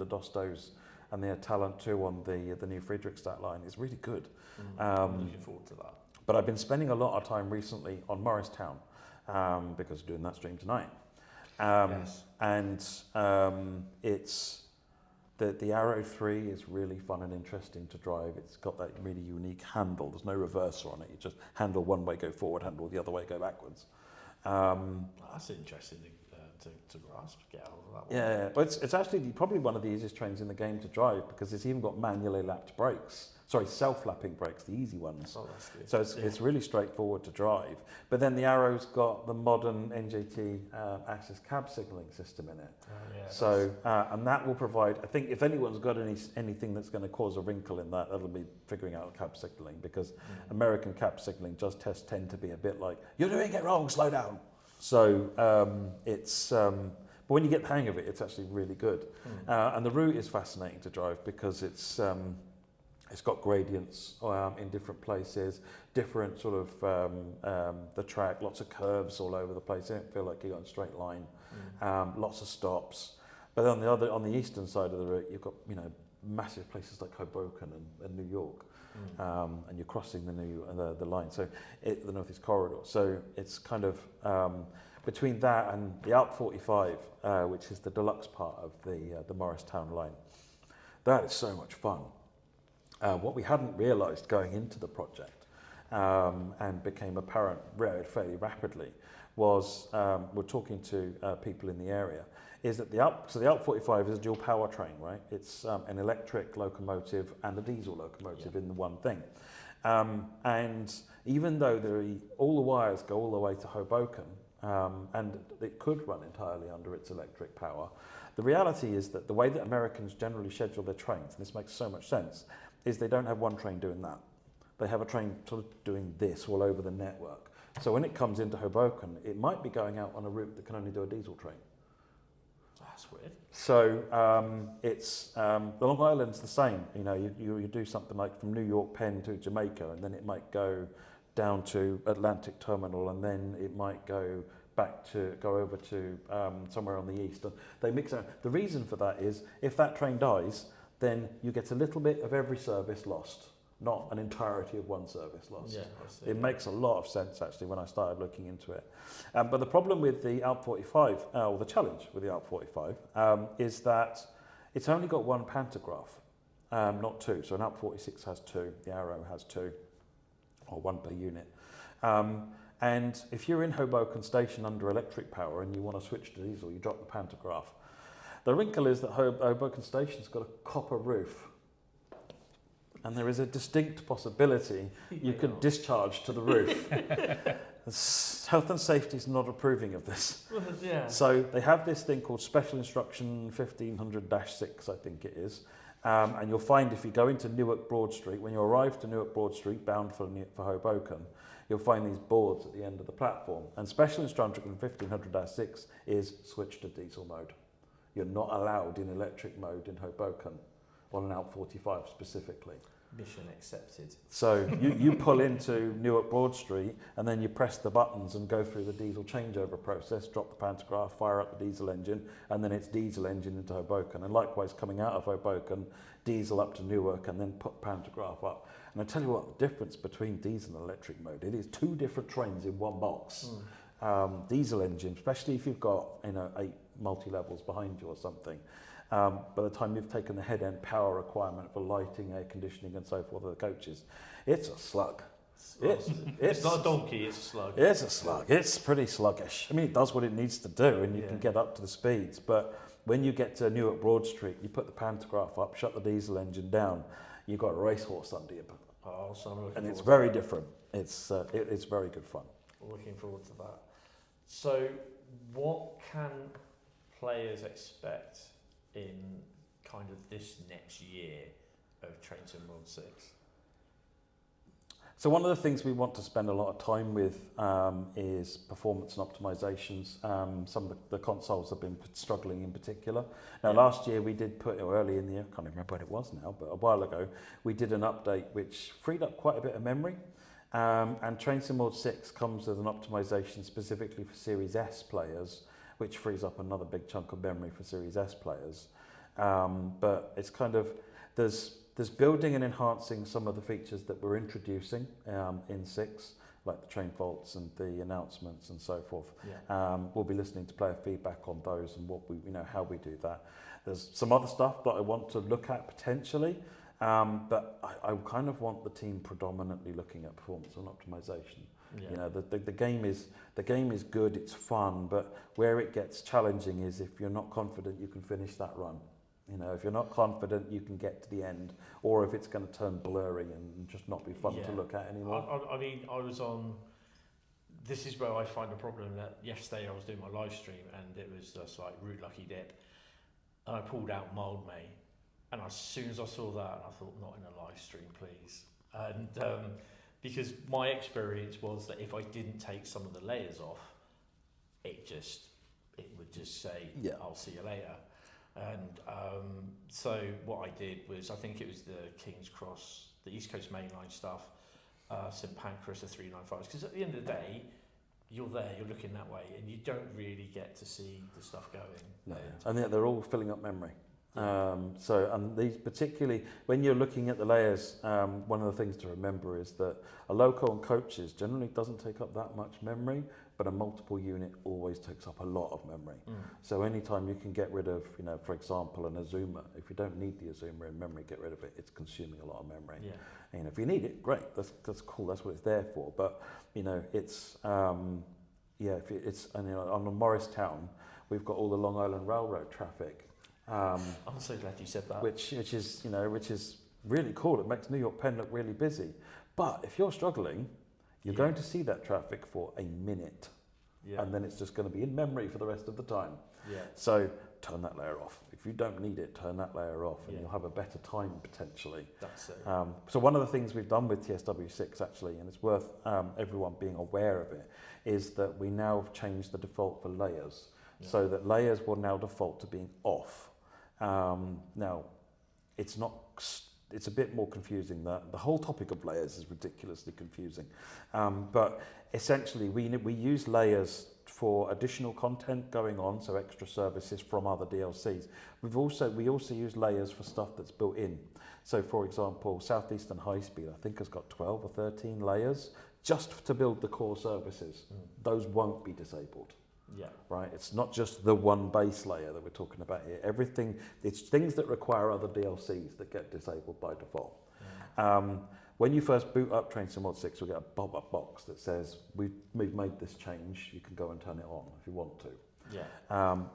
Dostos and the Talent 2 on the new Friedrichstadt line is really good. I'm looking forward to that. But I've been spending a lot of time recently on Morristown because of doing that stream tonight. And it's the Arrow 3 is really fun and interesting to drive. It's got that really unique handle. There's no reverser on it. You just handle one way, go forward, handle the other way, go backwards. That's interesting to grasp, get out of that one. Yeah, but it's actually probably one of the easiest trains in the game to drive, because it's even got manually lapped brakes. Sorry, self-lapping brakes, the easy ones. Oh, that's good. So it's really straightforward to drive. But then the Arrow's got the modern NJT access cab signalling system in it. Oh, yeah, so and that will provide, I think if anyone's got anything that's going to cause a wrinkle in that, that'll be figuring out cab signalling, because American cab signalling does tend to be a bit like, you're doing it wrong, slow down. So but when you get the hang of it, it's actually really good. And the route is fascinating to drive, because it's got gradients in different places, different sort of the track, lots of curves all over the place. You don't feel like you're on a straight line. Lots of stops. But on the eastern side of the route, you've got massive places like Hoboken and New York, and you're crossing the line. So the Northeast Corridor. So it's kind of between that and the Alp 45, which is the deluxe part of the Morristown line. That is so much fun. What we hadn't realised going into the project and became apparent fairly rapidly was, we're talking to people in the area, is that the Alp 45 is a dual power train, right? It's an electric locomotive and a diesel locomotive in the one thing. And even though all the wires go all the way to Hoboken, and it could run entirely under its electric power, the reality is that the way that Americans generally schedule their trains, and this makes so much sense, is they don't have one train doing that. They have a train sort of doing this all over the network. So when it comes into Hoboken, it might be going out on a route that can only do a diesel train. That's weird. So it's the Long Island's the same. You do something like from New York Penn to Jamaica, and then it might go down to Atlantic Terminal, and then it might go over to somewhere on the east. And they mix it. The reason for that is if that train dies, then you get a little bit of every service lost, not an entirety of one service lost. Yeah, I see. It makes a lot of sense actually when I started looking into it. But the problem with the Alp 45, or the challenge with the Alp 45, is that it's only got one pantograph, not two. So an Alp 46 has two, the Arrow has two, or one per unit. And if you're in Hoboken Station under electric power and you want to switch to diesel, you drop the pantograph. The wrinkle is that Hoboken Station's got a copper roof. And there is a distinct possibility you could discharge to the roof. Health and safety is not approving of this. Yeah. So they have this thing called Special Instruction 1500-6, I think it is. And you'll find if you go into Newark Broad Street, when you arrive to Newark Broad Street, bound for Hoboken, you'll find these boards at the end of the platform. And Special Instruction 1500-6 is switch to diesel mode. You're not allowed in electric mode in Hoboken, on an Alp 45 specifically. Mission accepted. So you pull into Newark Broad Street and then you press the buttons and go through the diesel changeover process, drop the pantograph, fire up the diesel engine, and then it's diesel engine into Hoboken. And likewise, coming out of Hoboken, diesel up to Newark and then put pantograph up. And I tell you what, the difference between diesel and electric mode, it is two different trains in one box. Diesel engine, especially if you've got 8 multi-levels behind you or something. By the time you've taken the head-end power requirement for lighting, air conditioning and so forth of the coaches, it's a slug. It's not a donkey, it's a slug. It's a slug. It's pretty sluggish. I mean, it does what it needs to do and you can get up to the speeds. But when you get to Newark Broad Street, you put the pantograph up, shut the diesel engine down, you've got a racehorse under you. Oh, so I'm looking and it's forward very to that. different. It's very good fun. Looking forward to that. So, what can players expect in kind of this next year of Train Sim World 6? So one of the things we want to spend a lot of time with is performance and optimizations. Some of the consoles have been struggling in particular. Now last year we did put, or early in the year, I can't remember when it was now, but a while ago, we did an update which freed up quite a bit of memory. And Train Sim World 6 comes with an optimization specifically for Series S players, which frees up another big chunk of memory for Series S players. But it's kind of, there's building and enhancing some of the features that we're introducing in 6, like the train faults and the announcements and so forth. Yeah. We'll be listening to player feedback on those and what we, how we do that. There's some other stuff that I want to look at potentially, but I kind of want the team predominantly looking at performance and optimization. Yeah. The game is good, it's fun, but where it gets challenging is if you're not confident you can finish that run. If you're not confident you can get to the end, or if it's going to turn blurry and just not be fun to look at anymore. I mean, this is where I find a problem that yesterday I was doing my live stream and it was just like Route Lucky Dip, and I pulled out Mild May, and as soon as I saw that, I thought, not in a live stream, please. And because my experience was that if I didn't take some of the layers off, it would just say, I'll see you later. And so what I did was, I think it was the King's Cross, the East Coast Mainline stuff, St Pancras, the 395s, because at the end of the day, you're there, you're looking that way, and you don't really get to see the stuff going. No, and they're all filling up memory. And these particularly, when you're looking at the layers, one of the things to remember is that a loco on coaches generally doesn't take up that much memory, but a multiple unit always takes up a lot of memory. So anytime you can get rid of, for example, an Azuma, if you don't need the Azuma in memory, get rid of it. It's consuming a lot of memory. Yeah. And if you need it, great. That's cool. That's what it's there for. But it's on the Morristown, we've got all the Long Island Railroad traffic. I'm so glad you said that. Which is really cool. It makes New York Penn look really busy. But if you're struggling, you're going to see that traffic for a minute, and then it's just going to be in memory for the rest of the time. So turn that layer off. If you don't need it, turn that layer off, and you'll have a better time potentially. That's it. So one of the things we've done with TSW6 actually, and it's worth everyone being aware of it, is that we now have changed the default for layers, so that layers will now default to being off. Now, it's not it's a bit more confusing. The whole topic of layers is ridiculously confusing. But essentially, we use layers for additional content going on, so extra services from other DLCs. We also use layers for stuff that's built in. So, for example, Southeastern High Speed, I think, has got 12 or 13 layers just to build the core services. Those won't be disabled. Yeah. Right. It's not just the one base layer that we're talking about here. Everything, it's things that require other DLCs that get disabled by default. When you first boot up Train Sim Mod 6, we get a pop-up box that says we've made this change. You can go and turn it on if you want to. Yeah.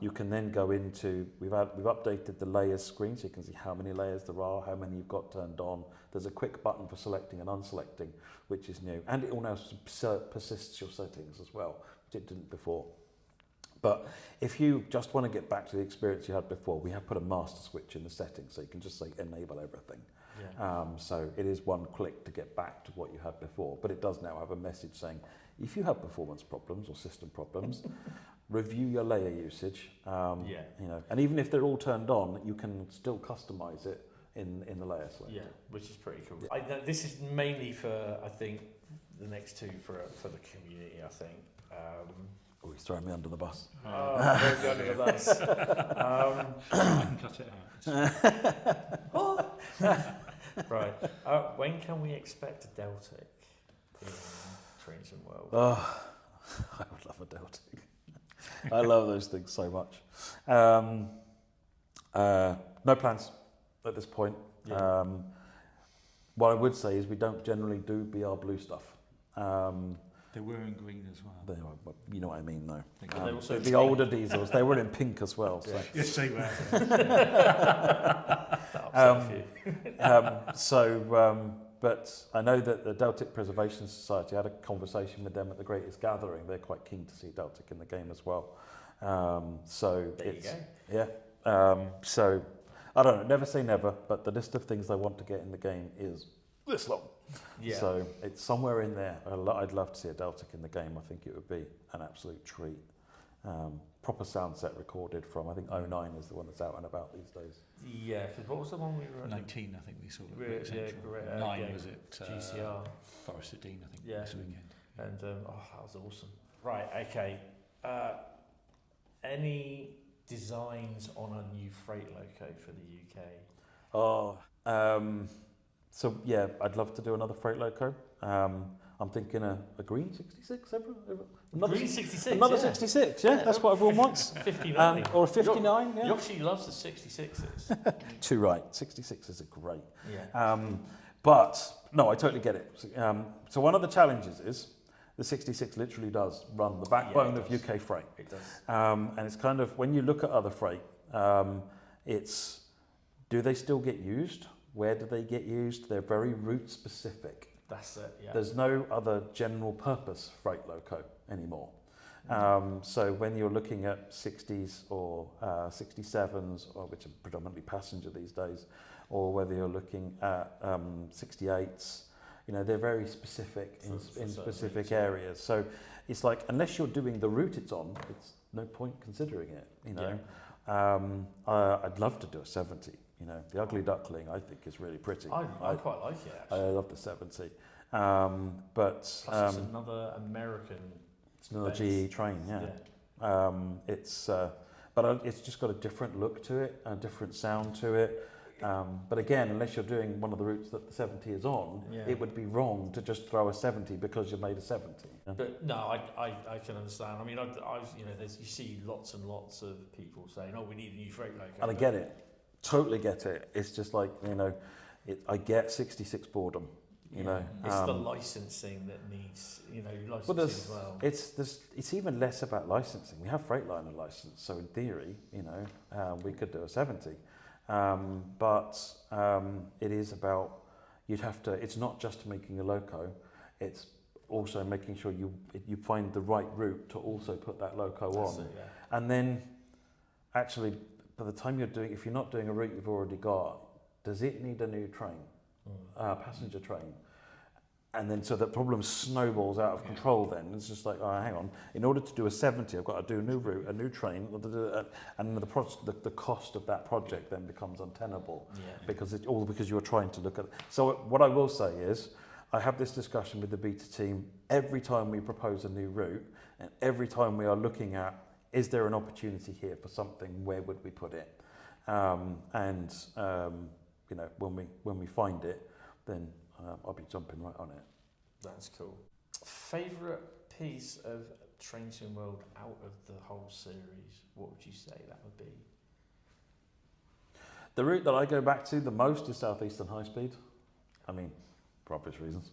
You can then go into we've updated the layers screen so you can see how many layers there are, how many you've got turned on. There's a quick button for selecting and unselecting, which is new, and it will now persists your settings as well, which it didn't before. But if you just want to get back to the experience you had before, we have put a master switch in the settings, so you can just say enable everything. Yeah. So it is one click to get back to what you had before, but it does now have a message saying, if you have performance problems or system problems, review your layer usage. You know, and even if they're all turned on, you can still customize it in the layer selector. Yeah, which is pretty cool. Yeah. This is mainly for, I think, the next two for the community, I think. Oh, he's throwing me under the bus. Don't go under the bus. I can cut it out. Right. When can we expect a Deltic in Train Sim World? Oh, I would love a Deltic. I love those things so much. No plans at this point. Yeah. What I would say is we don't generally do BR blue stuff. They were in green as well. You know what I mean, though. They also The older diesels, they were in pink as well. So. Yes, they were. But I know that the Deltic Preservation Society had a conversation with them at the Greatest Gathering. They're quite keen to see Deltic in the game as well. So there you go. Yeah. So I don't know. Never say never. But the list of things I want to get in the game is this long. Yeah. So it's somewhere in there. I'd love to see a Deltic in the game. I think it would be an absolute treat. Proper sound set recorded from, I think 09 is the one that's out and about these days. Yeah, because what was the one we were at? 19, I think we saw it. Yeah, great. 9 was it? GCR. Forest of Dean, I think, Yeah. this weekend. And that was awesome. Right, okay. Any designs on a new freight loco for the UK? So yeah, I'd love to do another freight loco. I'm thinking a green 66. Green 66. Another yeah. 66. Yeah, that's what everyone wants. 59. Or a 59. Yeah. Yoshi loves the 66s. Too right. 66 are great. Yeah. But no, I totally get it. So one of the challenges is the 66 literally does run the backbone of UK freight. It does. And it's kind of, when you look at other freight, it's, do they still get used? Where do they get used? They're very route specific. That's it, yeah. There's no other general purpose freight loco anymore. So when you're looking at 60s or 67s, or which are predominantly passenger these days, or whether you're looking at 68s, you know, they're very specific in specific routes, areas. So it's like, unless you're doing the route it's on, it's no point considering it, you know. Yeah. I'd love to do a 70. You know, the Ugly Duckling, I think, is really pretty. I quite like it, actually. I love the 70. But plus it's another American. It's another GE train, yeah. But it's just got a different look to it, a different sound to it. But again, unless you're doing one of the routes that the 70 is on, it would be wrong to just throw a 70 because you made a 70. Yeah? But no, I can understand. I mean, you know, you see lots and lots of people saying, "Oh, we need a new freight loco." And I get it, totally get it. It's just like, you know, I get 66 boredom. You know, it's the licensing that needs, you know, licensing as well. It's even less about licensing. We have Freightliner license, so in theory, you know, we could do a 70. But it is about, you'd have to, it's not just making a loco, it's also making sure you find the right route to also put that loco on. It, yeah. And then actually, by the time you're doing, if you're not doing a route you've already got, does it need a new train, passenger train? And then so the problem snowballs out of control then. It's just like, oh, hang on, in order to do a 70, I've got to do a new route, a new train, and the cost of that project then becomes untenable because you're trying to look at it. So what I will say is, I have this discussion with the beta team every time we propose a new route, and every time we are looking at, is there an opportunity here for something, where would we put it? You know, when we find it, then I'll be jumping right on it. That's cool. Favourite piece of Train Sim World out of the whole series, what would you say that would be? The route that I go back to the most is South Eastern High Speed. I mean, for obvious reasons.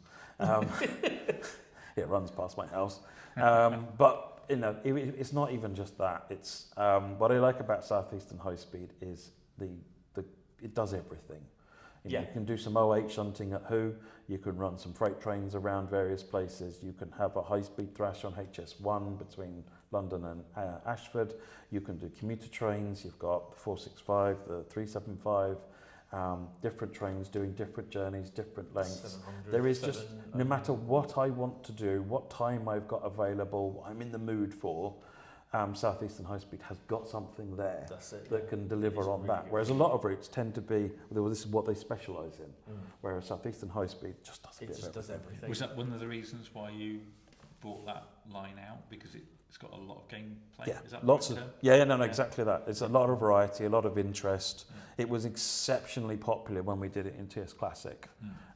It runs past my house. But you know, it's not even just that. It's what I like about South Eastern High Speed is it does everything. You can do some OH shunting at Who. You can run some freight trains around various places. You can have a high-speed thrash on HS1 between London and Ashford. You can do commuter trains. You've got the 465, the 375, different trains doing different journeys, different lengths. There is just, no matter what I want to do, what time I've got available, what I'm in the mood for, South Eastern High Speed has got something there that can deliver on really that. Whereas a lot of routes tend to be, well, this is what they specialise in. Whereas South Eastern High Speed just does a bit of everything. Was that one of the reasons why you brought that line out? Because it's got a lot of gameplay? Yeah, is that lots of, no, yeah. Exactly that. It's a lot of variety, a lot of interest. It was exceptionally popular when we did it in TS Classic.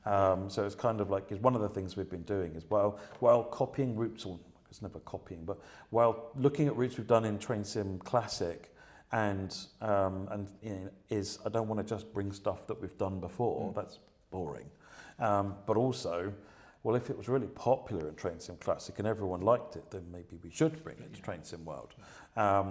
So it's kind of like, one of the things we've been doing is, while copying routes, or it's never copying, but while looking at routes we've done in Train Sim Classic, and you know, I don't want to just bring stuff that we've done before. That's boring. But also, well, if it was really popular in Train Sim Classic and everyone liked it, then maybe we should bring it to Train Sim World.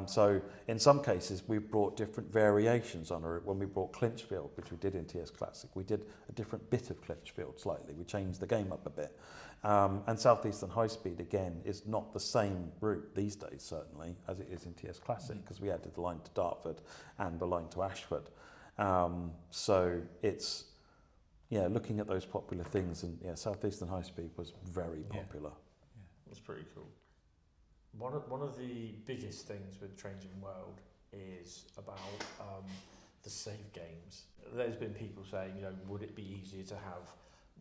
So in some cases, we brought different variations on a route. When we brought Clinchfield, which we did in TS Classic, we did a different bit of Clinchfield slightly. We changed the game up a bit. And South Eastern High Speed, again, is not the same route these days, certainly, as it is in TS Classic, because we added the line to Dartford and the line to Ashford. So it's, looking at those popular things, and South Eastern High Speed was very popular. Yeah. That's pretty cool. One of the biggest things with Train Sim World is about the save games. There's been people saying, would it be easier to have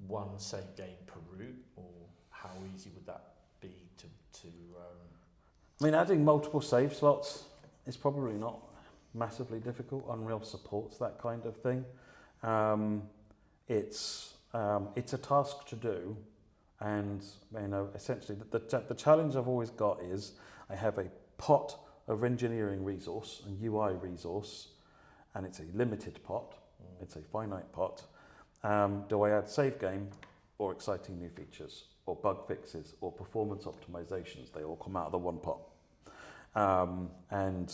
one save game per route, or how easy would that be to I mean, adding multiple save slots is probably not massively difficult. Unreal supports that kind of thing. It's a task to do, and essentially the challenge I've always got is I have a pot of engineering resource and UI resource, and it's a limited pot. It's a finite pot. Do I add save game, or exciting new features, or bug fixes, or performance optimizations? They all come out of the one pot. And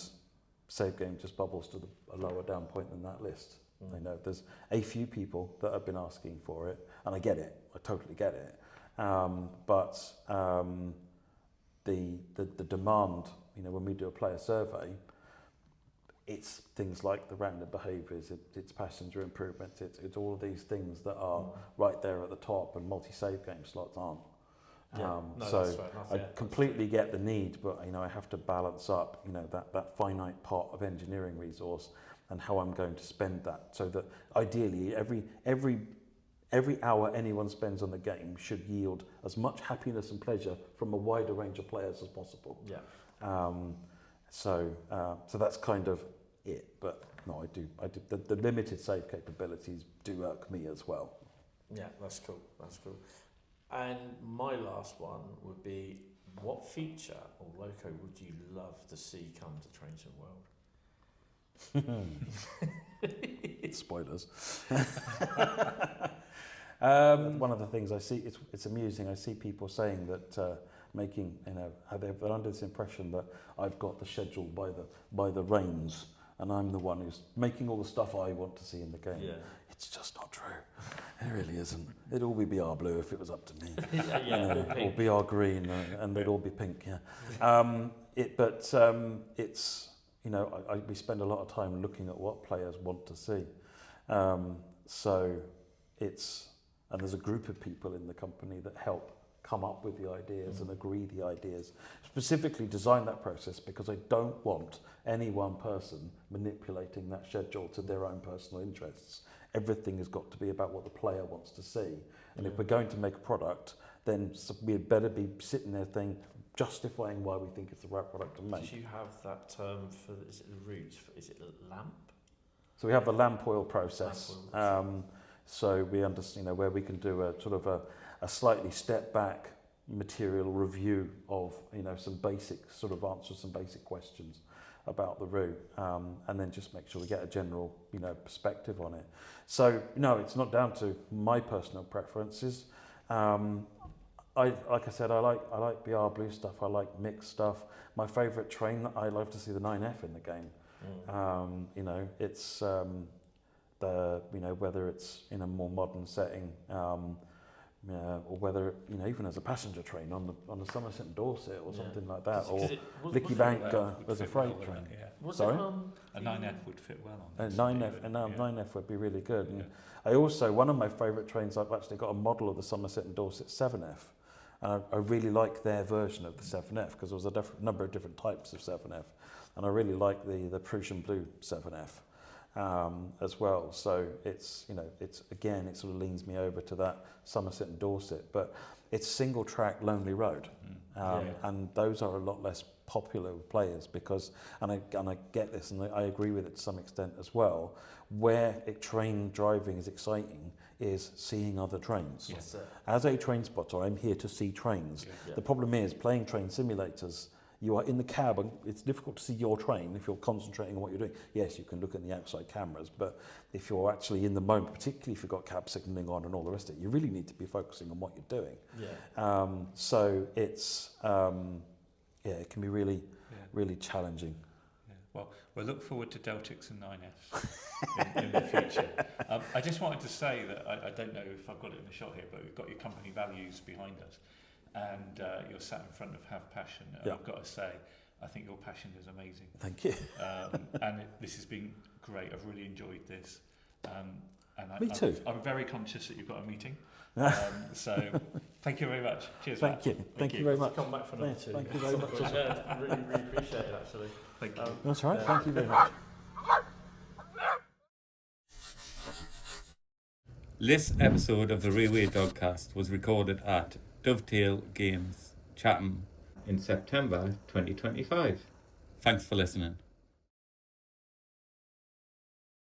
save game just bubbles to a lower down point than that list. I know there's a few people that have been asking for it, and I get it. I totally get it. But the demand, when we do a player survey, it's things like the random behaviours, it's passenger improvements, it's all of these things that are right there at the top, and multi-save game slots aren't. I completely get the need, but I have to balance up, that finite pot of engineering resource and how I'm going to spend that, so that ideally every hour anyone spends on the game should yield as much happiness and pleasure from a wider range of players as possible. So that's kind of it. But no, I do. The limited save capabilities do irk me as well. Yeah, that's cool. And my last one would be, what feature or loco would you love to see come to Train Sim World? Spoilers. One of the things I see, it's amusing. I see people saying that making, they're under this impression that I've got the schedule by the reins, and I'm the one who's making all the stuff I want to see in the game. Yeah. It's just not true. It really isn't. It'd all be BR blue if it was up to me. Or BR green, and they'd all be pink. Yeah. It's we spend a lot of time looking at what players want to see. So it's and there's a group of people in the company that help come up with the ideas and agree the ideas. Specifically design that process because I don't want any one person manipulating that schedule to their own personal interests. Everything has got to be about what the player wants to see. And if we're going to make a product, then we'd better be sitting there justifying why we think it's the right product to make. Did you have that term for, is it the roots, is it lamp? So we have the lamp oil process. Lamp oil. So we understand, where we can do a sort of a slightly step back material review of, some basic sort of answers, some basic questions about the route, and then just make sure we get a general, perspective on it. So, no, it's not down to my personal preferences. Like I said, I like BR Blue stuff. I like mixed stuff. My favourite train, I love to see the 9F in the game. It's whether it's in a more modern setting, or whether even as a passenger train on the Somerset and Dorset or something like that, or Licky Bank as a freight train. Sorry, a 9F would fit well on this. 9F would be really good. And I also, one of my favourite trains, I've actually got a model of the Somerset and Dorset 7F. And I really like their version of the 7F because there was a number of different types of 7F. And I really like the Prussian Blue 7F as well. So it's again, it sort of leans me over to that Somerset and Dorset, but it's single track Lonely Road. And those are a lot less popular with players because, and I get this and I agree with it to some extent as well, where train driving is exciting is seeing other trains. Yes, as a train spotter, I'm here to see trains. The problem is playing train simulators, you are in the cab and it's difficult to see your train if you're concentrating on what you're doing. Yes, you can look at the outside cameras, but if you're actually in the moment, particularly if you've got cab signalling on and all the rest of it, you really need to be focusing on what you're doing. So it's, it can be really, really challenging. Well, we'll look forward to Deltics and 9Fs in the future. I just wanted to say that I don't know if I've got it in the shot here, but we've got your company values behind us, and you're sat in front of Have Passion. And I've got to say, I think your passion is amazing. Thank you. This has been great. I've really enjoyed this. Me too. I'm very conscious that you've got a meeting. So thank you very much. Cheers. Thank you. Thank you very much. Come back for another two. Thank you very much. Really appreciate it, actually. Thank you. That's all right. Thank you very much. This episode of the Railway Dogcast was recorded at Dovetail Games, Chatham, in September 2025. Thanks for listening.